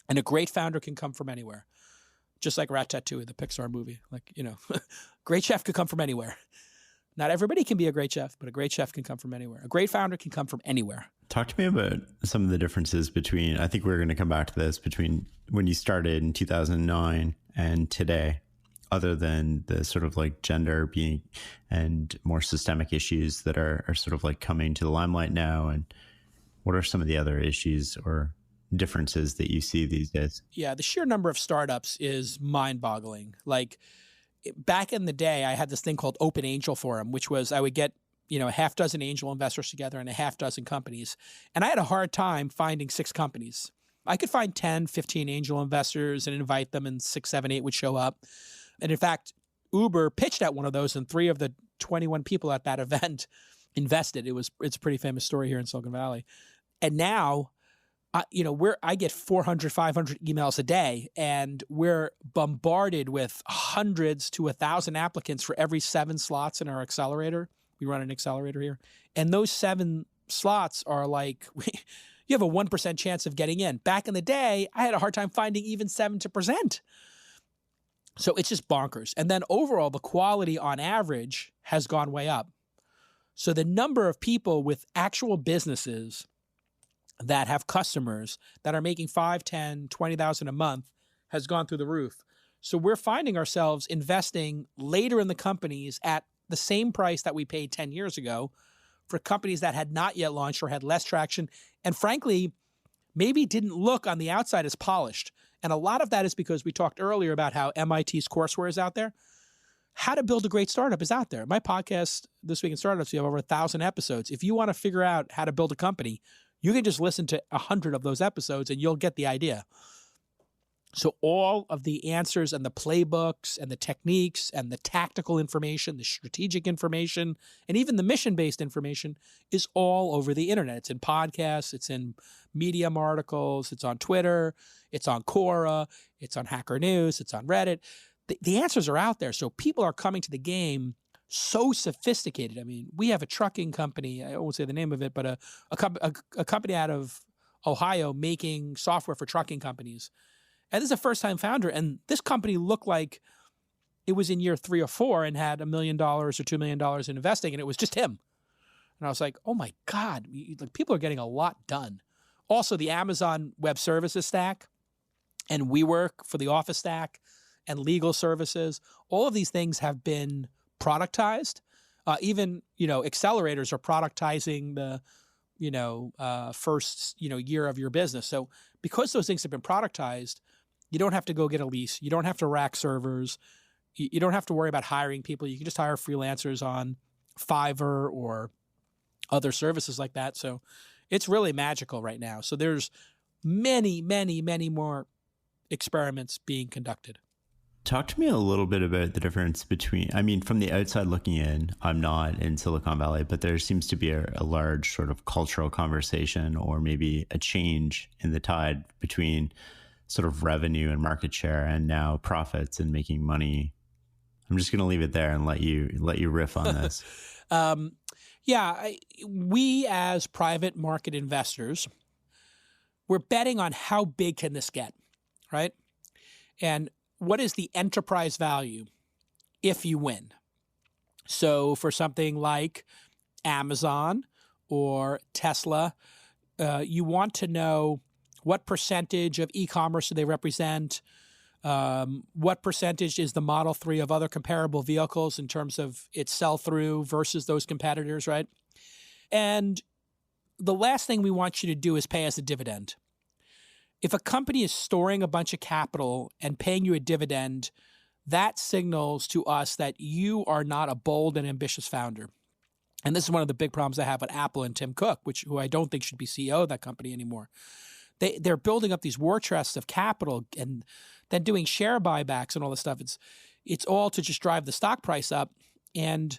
And a great founder can come from anywhere. Just like Ratatouille, the Pixar movie. Like, great chef could come from anywhere. Not everybody can be a great chef, but a great chef can come from anywhere. A great founder can come from anywhere. Talk to me about some of the differences between, I think we're going to come back to this, between when you started in 2009 and today, other than the sort of like gender being and more systemic issues that are sort of like coming to the limelight now. And what are some of the other issues or differences that you see these days? Yeah, the sheer number of startups is mind-boggling. Like back in the day, I had this thing called Open Angel Forum, which was I would get a half dozen angel investors together and a half dozen companies. And I had a hard time finding 6 companies. I could find 10, 15 angel investors and invite them, and 6, 7, 8 would show up. And in fact, Uber pitched at one of those, and 3 of the 21 people at that event invested. It's a pretty famous story here in Silicon Valley. And now, I get 400, 500 emails a day, and we're bombarded with hundreds to 1,000 applicants for every 7 slots in our accelerator. We run an accelerator here. And those 7 slots are like, you have a 1% chance of getting in. Back in the day, I had a hard time finding even 7%. So it's just bonkers. And then overall, the quality on average has gone way up. So the number of people with actual businesses that have customers that are making 5, 10, 20,000 a month has gone through the roof. So we're finding ourselves investing later in the companies at the same price that we paid 10 years ago for companies that had not yet launched or had less traction, and frankly, maybe didn't look on the outside as polished. And a lot of that is because we talked earlier about how MIT's courseware is out there. How to build a great startup is out there. My podcast, This Week in Startups, we have over 1,000 episodes. If you want to figure out how to build a company, you can just listen to 100 of those episodes and you'll get the idea. So all of the answers and the playbooks and the techniques and the tactical information, the strategic information, and even the mission-based information is all over the internet. It's in podcasts, it's in Medium articles, it's on Twitter, it's on Quora, it's on Hacker News, it's on Reddit. The answers are out there. So people are coming to the game so sophisticated. I mean, we have a trucking company, I won't say the name of it, but a company out of Ohio making software for trucking companies. And this is a first-time founder, and this company looked like it was in year 3 or 4 and had $1 million or $2 million in investing, and it was just him. And I was like, oh my God, people are getting a lot done. Also, the Amazon Web Services stack and WeWork for the Office stack and legal services, all of these things have been productized. Even, accelerators are productizing the, first, year of your business. So because those things have been productized, you don't have to go get a lease. You don't have to rack servers. You don't have to worry about hiring people. You can just hire freelancers on Fiverr or other services like that. So it's really magical right now. So there's many, many, many more experiments being conducted. Talk to me a little bit about the difference between, from the outside looking in, I'm not in Silicon Valley, but there seems to be a large sort of cultural conversation or maybe a change in the tide between sort of revenue and market share and now profits and making money. I'm just going to leave it there and let you riff on this. We as private market investors, we're betting on how big can this get, right? And what is the enterprise value if you win? So for something like Amazon or Tesla, you want to know what percentage of e-commerce do they represent? What percentage is the Model 3 of other comparable vehicles in terms of its sell-through versus those competitors, right? And the last thing we want you to do is pay us a dividend. If a company is storing a bunch of capital and paying you a dividend, that signals to us that you are not a bold and ambitious founder. And this is one of the big problems I have with Apple and Tim Cook, who I don't think should be CEO of that company anymore. They're building up these war chests of capital and then doing share buybacks and all this stuff. It's all to just drive the stock price up. And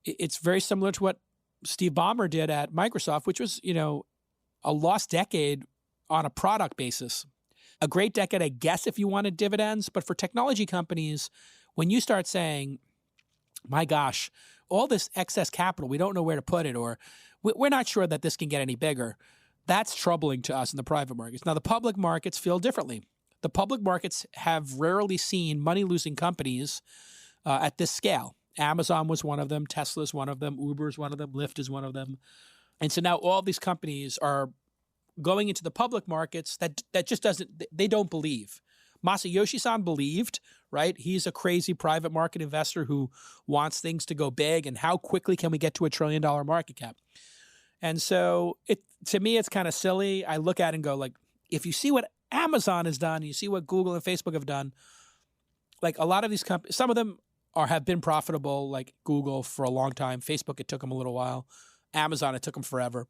it's very similar to what Steve Ballmer did at Microsoft, which was, a lost decade on a product basis. A great decade, I guess, if you wanted dividends. But for technology companies, when you start saying, my gosh, all this excess capital, we don't know where to put it, or we're not sure that this can get any bigger, that's troubling to us in the private markets. Now, the public markets feel differently. The public markets have rarely seen money-losing companies at this scale. Amazon was one of them. Tesla is one of them. Uber is one of them. Lyft is one of them. And so now all these companies are going into the public markets that just doesn't, they don't believe. Masayoshi-san believed, right? He's a crazy private market investor who wants things to go big, and how quickly can we get to $1 trillion market cap? And so to me, it's kind of silly. I look at it and go, like, if you see what Amazon has done, you see what Google and Facebook have done, like a lot of these companies, some of them have been profitable, like Google for a long time. Facebook, it took them a little while. Amazon, it took them forever.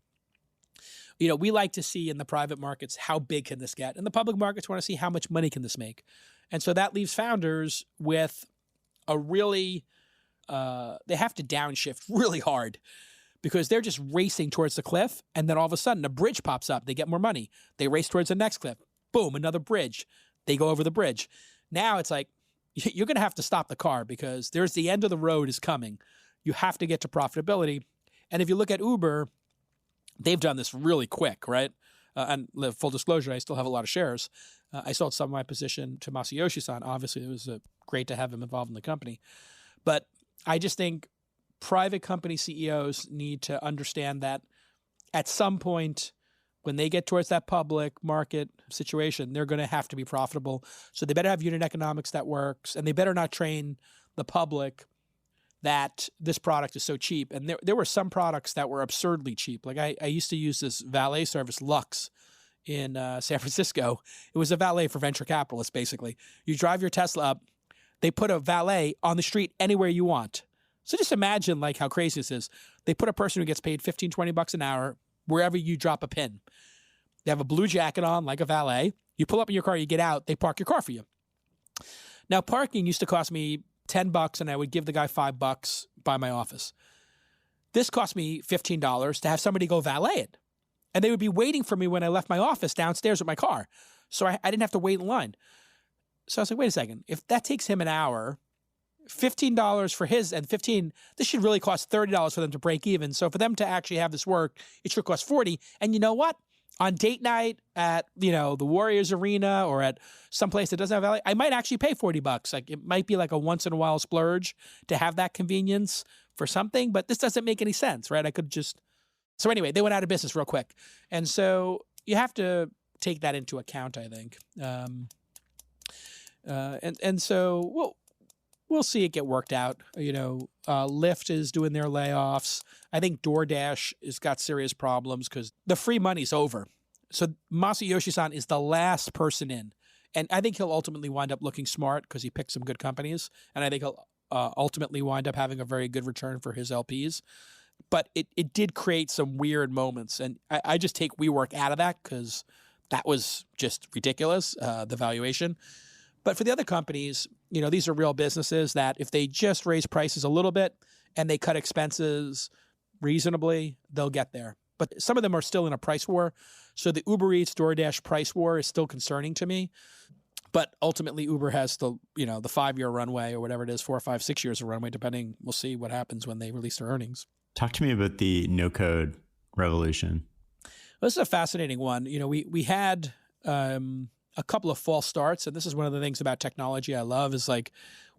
You know, we like to see in the private markets, how big can this get? And the public markets want to see how much money can this make? And so that leaves founders with a really, they have to downshift really hard because they're just racing towards the cliff. And then all of a sudden a bridge pops up. They get more money. They race towards the next cliff. Boom, another bridge. They go over the bridge. Now it's like, you're going to have to stop the car because there's the end of the road is coming. You have to get to profitability. And if you look at Uber, they've done this really quick, right? And full disclosure, I still have a lot of shares. I sold some of my position to Masayoshi-san. Obviously, it was great to have him involved in the company. But I just think private company CEOs need to understand that at some point, when they get towards that public market situation, they're going to have to be profitable. So they better have unit economics that works, and they better not train the public that this product is so cheap. And there were some products that were absurdly cheap. Like I used to use this valet service, Lux, in San Francisco. It was a valet for venture capitalists, basically. You drive your Tesla up, they put a valet on the street anywhere you want. So just imagine like how crazy this is. They put a person who gets paid $15, $20 an hour wherever you drop a pin. They have a blue jacket on like a valet. You pull up in your car, you get out, they park your car for you. Now, parking used to cost me $10 and I would give the guy $5 by my office. This cost me $15 to have somebody go valet it. And they would be waiting for me when I left my office downstairs with my car. So I didn't have to wait in line. So I was like, wait a second. If that takes him an hour, $15 for his and this should really cost $30 for them to break even. So for them to actually have this work, it should cost $40. And you know what? On date night at, the Warriors Arena or at some place that doesn't have valet, I might actually pay $40. Like it might be like a once in a while splurge to have that convenience for something, but this doesn't make any sense, right? I could just, so anyway, they went out of business real quick. And so you have to take that into account, I think. And so we'll see it get worked out. Lyft is doing their layoffs. I think DoorDash has got serious problems because the free money's over. So Masayoshi-san is the last person in. And I think he'll ultimately wind up looking smart because he picked some good companies. And I think he'll ultimately wind up having a very good return for his LPs. But it did create some weird moments. And I just take WeWork out of that because that was just ridiculous, the valuation. But for the other companies, these are real businesses that if they just raise prices a little bit and they cut expenses reasonably, they'll get there. But some of them are still in a price war. So the Uber Eats, DoorDash price war is still concerning to me. But ultimately, Uber has the 5-year runway or whatever it is, 4 or 5, 6 years of runway, depending. We'll see what happens when they release their earnings. Talk to me about the no-code revolution. This is a fascinating one. We had a couple of false starts. And this is one of the things about technology I love is like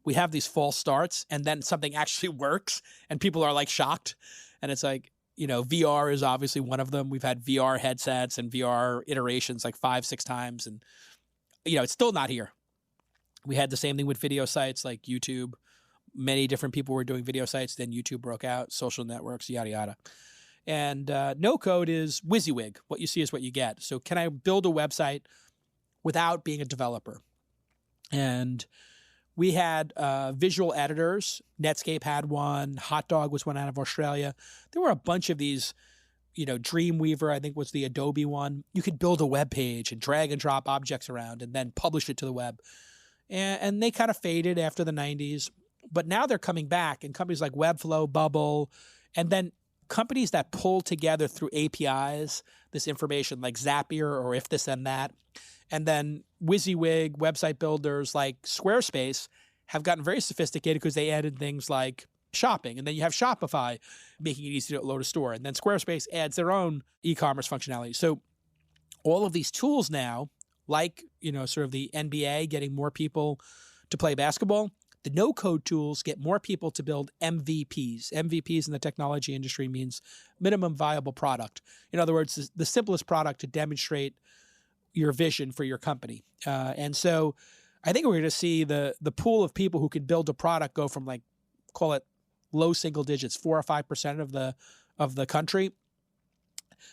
we have these false starts and then something actually works and people are like shocked. And it's like, VR is obviously one of them. We've had VR headsets and VR iterations like 5, 6 times. And, it's still not here. We had the same thing with video sites like YouTube. Many different people were doing video sites. Then YouTube broke out, social networks, yada, yada. And no code is WYSIWYG. What you see is what you get. So can I build a website without being a developer? And we had visual editors. Netscape had one. Hotdog was one out of Australia. There were a bunch of these, Dreamweaver, I think was the Adobe one. You could build a web page and drag and drop objects around and then publish it to the web. And they kind of faded after the 90s. But now they're coming back, and companies like Webflow, Bubble, and then companies that pull together through APIs this information like Zapier or If This Then That. And then WYSIWYG website builders like Squarespace have gotten very sophisticated because they added things like shopping. And then you have Shopify making it easy to load a store. And then Squarespace adds their own e-commerce functionality. So all of these tools now, like, sort of the NBA getting more people to play basketball, the no-code tools get more people to build MVPs. MVPs in the technology industry means minimum viable product. In other words, the simplest product to demonstrate your vision for your company. And so I think we're going to see the pool of people who can build a product go from, like, call it low single digits, 4 or 5% of the country,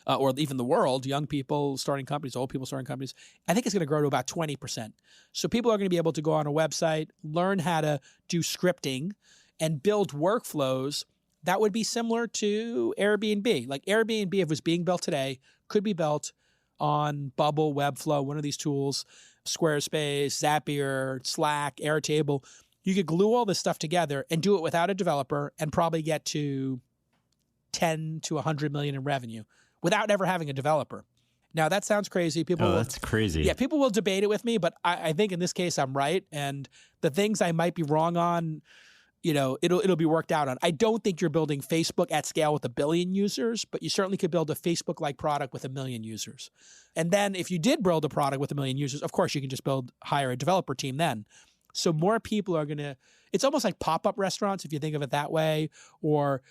or even the world, young people starting companies, old people starting companies. I think it's going to grow to about 20%. So people are going to be able to go on a website, learn how to do scripting, and build workflows that would be similar to Airbnb. Like Airbnb, if it was being built today, could be built on Bubble, Webflow, one of these tools, Squarespace, Zapier, Slack, Airtable. You could glue all this stuff together and do it without a developer and probably get to 10 to 100 million in revenue without ever having a developer. Now, that sounds crazy. That's crazy. Yeah, people will debate it with me, but I think in this case I'm right. And the things I might be wrong on, it'll be worked out on. I don't think you're building Facebook at scale with 1 billion users, but you certainly could build a Facebook-like product with 1 million users. And then if you did build a product with 1 million users, of course you can just hire a developer team then. So more people are going to, it's almost like pop-up restaurants if you think of it that way, or,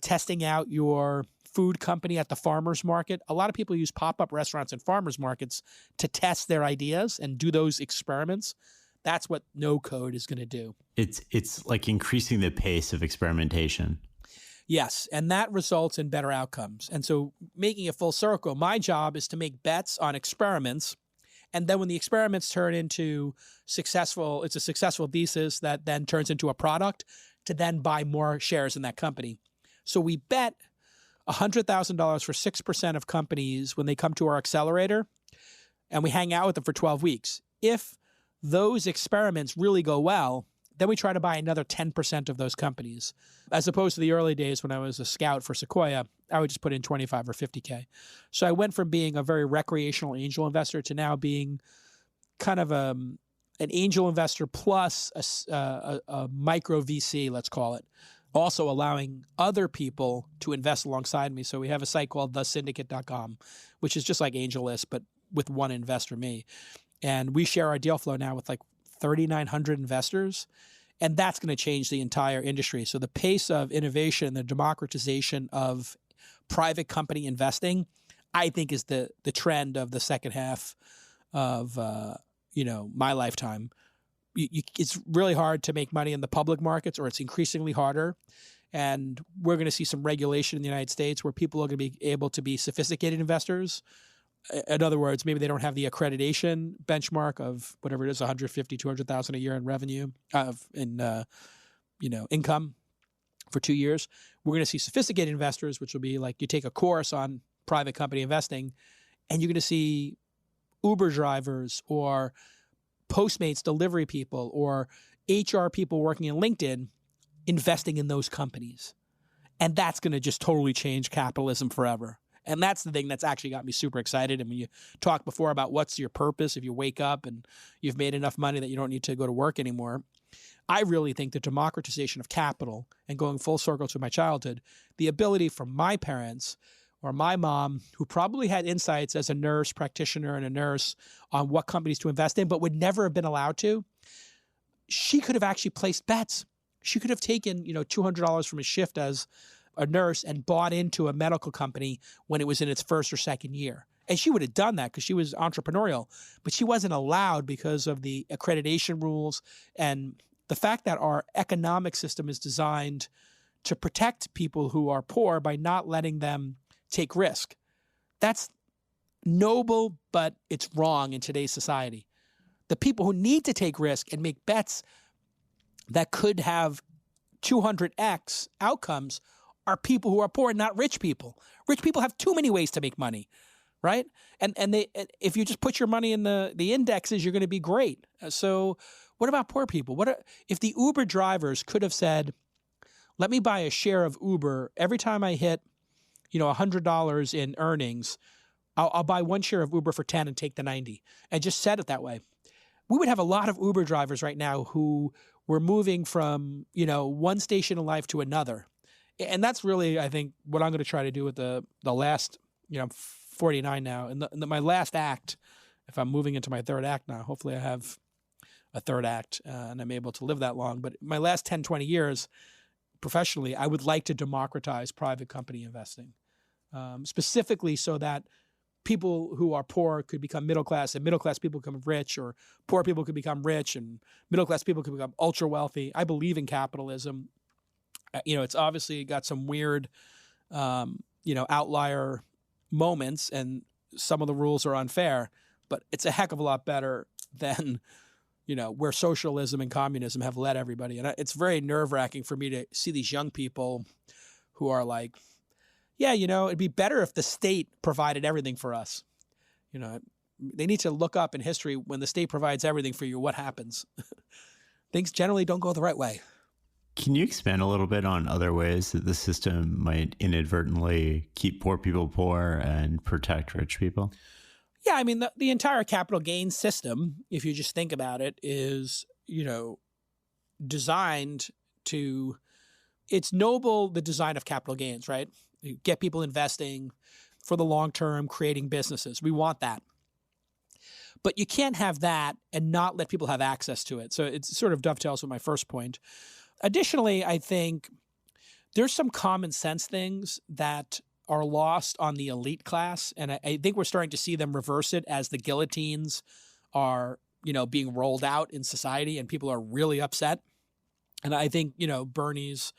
testing out your food company at the farmer's market. A lot of people use pop-up restaurants and farmers markets to test their ideas and do those experiments. That's what no code is going to do. It's like increasing the pace of experimentation. Yes, and that results in better outcomes. And so making it full circle, my job is to make bets on experiments. And then when the experiments turn into it's a successful thesis that then turns into a product, to then buy more shares in that company. So we bet $100,000 for 6% of companies when they come to our accelerator, and we hang out with them for 12 weeks. If those experiments really go well, then we try to buy another 10% of those companies. As opposed to the early days when I was a scout for Sequoia, I would just put in 25 or 50K. So I went from being a very recreational angel investor to now being kind of an angel investor plus a micro VC, let's call it. Also allowing other people to invest alongside me. So we have a site called thesyndicate.com, which is just like AngelList, but with one investor, me. And we share our deal flow now with like 3,900 investors. And that's going to change the entire industry. So the pace of innovation, the democratization of private company investing, I think is the trend of the second half of my lifetime. It's really hard to make money in the public markets, or it's increasingly harder. And we're going to see some regulation in the United States where people are going to be able to be sophisticated investors. In other words, maybe they don't have the accreditation benchmark of whatever it is, 150, 200,000 a year in revenue income for 2 years. We're going to see sophisticated investors, which will be like you take a course on private company investing, and you're going to see Uber drivers or Postmates delivery people or HR people working in LinkedIn investing in those companies. And that's going to just totally change capitalism forever. And that's the thing that's actually got me super excited. And when you talked before about what's your purpose if you wake up and you've made enough money that you don't need to go to work anymore, I really think the democratization of capital, and going full circle to my childhood, the ability for my parents or my mom, who probably had insights as a nurse practitioner and a nurse on what companies to invest in, but would never have been allowed to, she could have actually placed bets. She could have taken, $200 from a shift as a nurse and bought into a medical company when it was in its first or second year. And she would have done that because she was entrepreneurial, but she wasn't allowed because of the accreditation rules and the fact that our economic system is designed to protect people who are poor by not letting them take risk. That's noble, but it's wrong in today's society. The people who need to take risk and make bets that could have 200x outcomes are people who are poor, not rich people. Rich people have too many ways to make money, right? And if you just put your money in the indexes, you're going to be great. So what about poor people? If the Uber drivers could have said, let me buy a share of Uber every time I hit $100 in earnings, I'll buy one share of Uber for 10 and take the 90, and just said it that way. We would have a lot of Uber drivers right now who we're moving from, one station in life to another. And that's really, I think, what I'm going to try to do with the last, I'm 49 now. And my last act, if I'm moving into my third act now, hopefully I have a third act and I'm able to live that long. But my last 10, 20 years professionally, I would like to democratize private company investing, specifically so that people who are poor could become middle class and middle class people become rich, or poor people could become rich and middle class people could become ultra wealthy. I believe in capitalism. It's obviously got some weird, outlier moments, and some of the rules are unfair, but it's a heck of a lot better than, where socialism and communism have led everybody. And it's very nerve-wracking for me to see these young people who are like, yeah, it'd be better if the state provided everything for us. They need to look up in history, when the state provides everything for you, what happens? Things generally don't go the right way. Can you expand a little bit on other ways that the system might inadvertently keep poor people poor and protect rich people? Yeah, I mean, the entire capital gains system, if you just think about it, is, designed to, it's noble, the design of capital gains, right? You get people investing for the long term, creating businesses. We want that. But you can't have that and not let people have access to it. So it sort of dovetails with my first point. Additionally, I think there's some common sense things that are lost on the elite class. And I think we're starting to see them reverse it as the guillotines are, being rolled out in society and people are really upset. And I think, Bernie's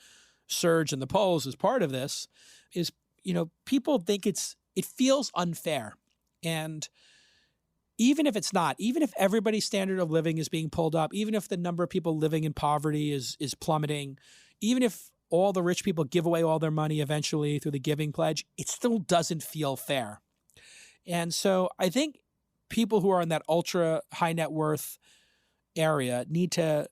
surge in the polls as part of this is, people think it feels unfair. And even if it's not, even if everybody's standard of living is being pulled up, even if the number of people living in poverty is plummeting, even if all the rich people give away all their money eventually through the giving pledge, it still doesn't feel fair. And so I think people who are in that ultra high net worth area need to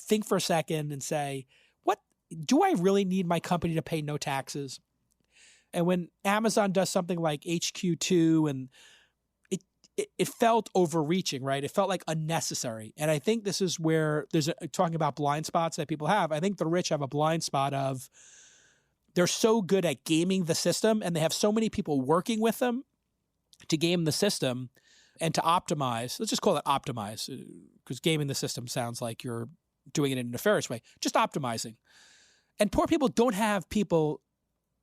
think for a second and say, what do I really need my company to pay no taxes? And when Amazon does something like HQ2, and it felt overreaching, right? It felt like unnecessary. And I think this is where talking about blind spots that people have. I think the rich have a blind spot of, they're so good at gaming the system and they have so many people working with them to game the system and to optimize. Let's just call it optimize, because gaming the system sounds like you're doing it in a nefarious way. Just optimizing. And poor people don't have people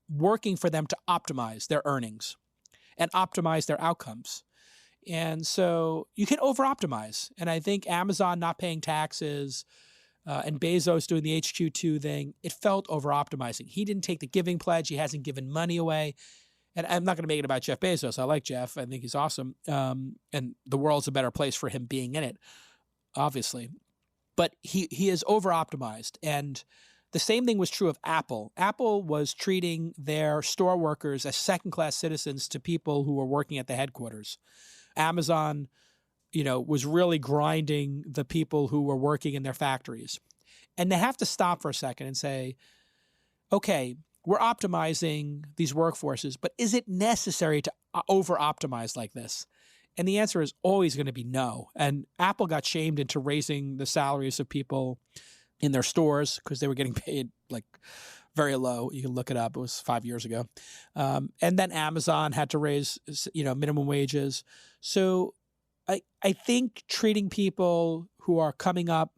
working for them to optimize their earnings and optimize their outcomes. And so you can over-optimize. And I think Amazon not paying taxes and Bezos doing the HQ2 thing, it felt over-optimizing. He didn't take the giving pledge. He hasn't given money away. And I'm not going to make it about Jeff Bezos. I like Jeff. I think he's awesome. And the world's a better place for him being in it, obviously. But he is over-optimized. And the same thing was true of Apple. Apple was treating their store workers as second-class citizens to people who were working at the headquarters. Amazon, was really grinding the people who were working in their factories. And they have to stop for a second and say, okay, we're optimizing these workforces, but is it necessary to over-optimize like this? And the answer is always going to be no. And Apple got shamed into raising the salaries of people in their stores because they were getting paid like very low. You can look it up. It was 5 years ago. And then Amazon had to raise, minimum wages. So I think treating people who are coming up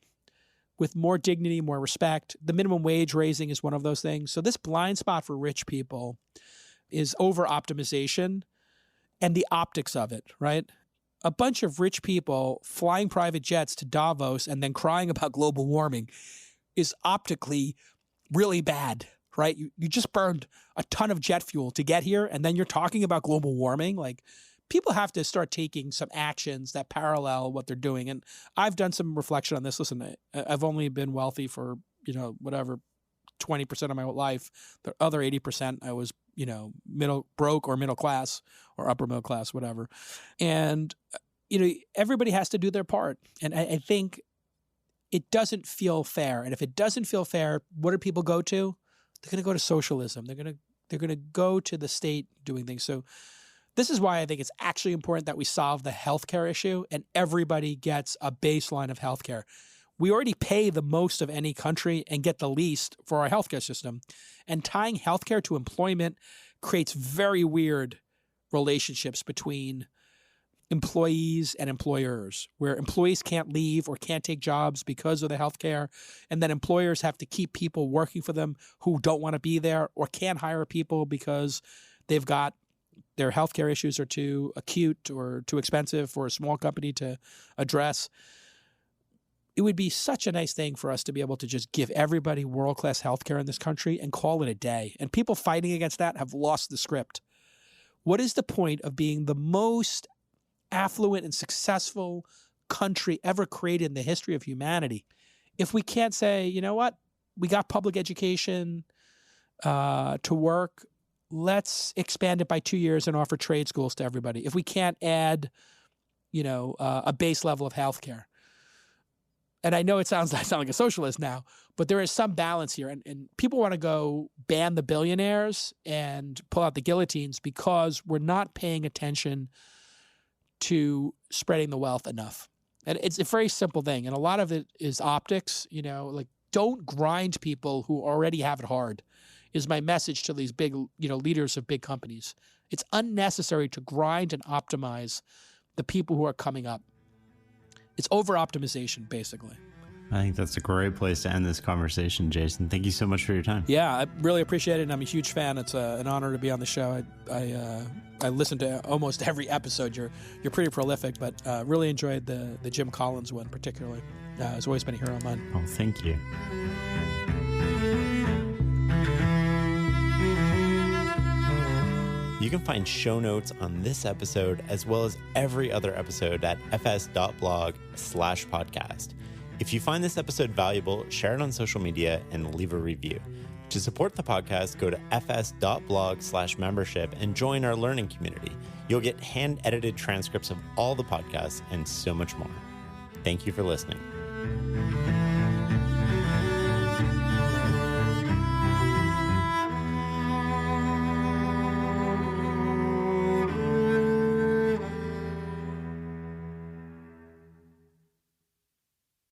with more dignity, more respect, the minimum wage raising is one of those things. So this blind spot for rich people is over-optimization and the optics of it, right? A bunch of rich people flying private jets to Davos and then crying about global warming is optically really bad, right? You just burned a ton of jet fuel to get here, and then you're talking about global warming. Like, people have to start taking some actions that parallel what they're doing. And I've done some reflection on this. Listen, I've only been wealthy for, 20% of my life. The other 80%, I was, broke or middle class or upper middle class, whatever. And, everybody has to do their part. And I think it doesn't feel fair. And if it doesn't feel fair, what do people go to? They're going to go to socialism. They're going to go to the state doing things. So this is why I think it's actually important that we solve the healthcare issue and everybody gets a baseline of healthcare. We already pay the most of any country and get the least for our healthcare system. And tying healthcare to employment creates very weird relationships between employees and employers, where employees can't leave or can't take jobs because of the healthcare, and then employers have to keep people working for them who don't want to be there or can't hire people because they've got their healthcare issues are too acute or too expensive for a small company to address. It would be such a nice thing for us to be able to just give everybody world-class healthcare in this country and call it a day. And people fighting against that have lost the script. What is the point of being the most affluent and successful country ever created in the history of humanity if we can't say, you know what, we got public education to work, let's expand it by 2 years and offer trade schools to everybody. If we can't add, a base level of healthcare. And I know I sound like a socialist now, but there is some balance here. And people want to go ban the billionaires and pull out the guillotines because we're not paying attention to spreading the wealth enough. And it's a very simple thing. And a lot of it is optics, don't grind people who already have it hard is my message to these big, leaders of big companies. It's unnecessary to grind and optimize the people who are coming up. It's over-optimization, basically. I think that's a great place to end this conversation, Jason. Thank you so much for your time. Yeah, I really appreciate it, and I'm a huge fan. It's an honor to be on the show. I listen to almost every episode. You're pretty prolific, but really enjoyed the Jim Collins one particularly. It's always been a hero of mine. Oh, thank you. You can find show notes on this episode as well as every other episode at fs.blog/podcast. If you find this episode valuable, share it on social media and leave a review. To support the podcast, go to fs.blog/membership and join our learning community. You'll get hand-edited transcripts of all the podcasts and so much more. Thank you for listening.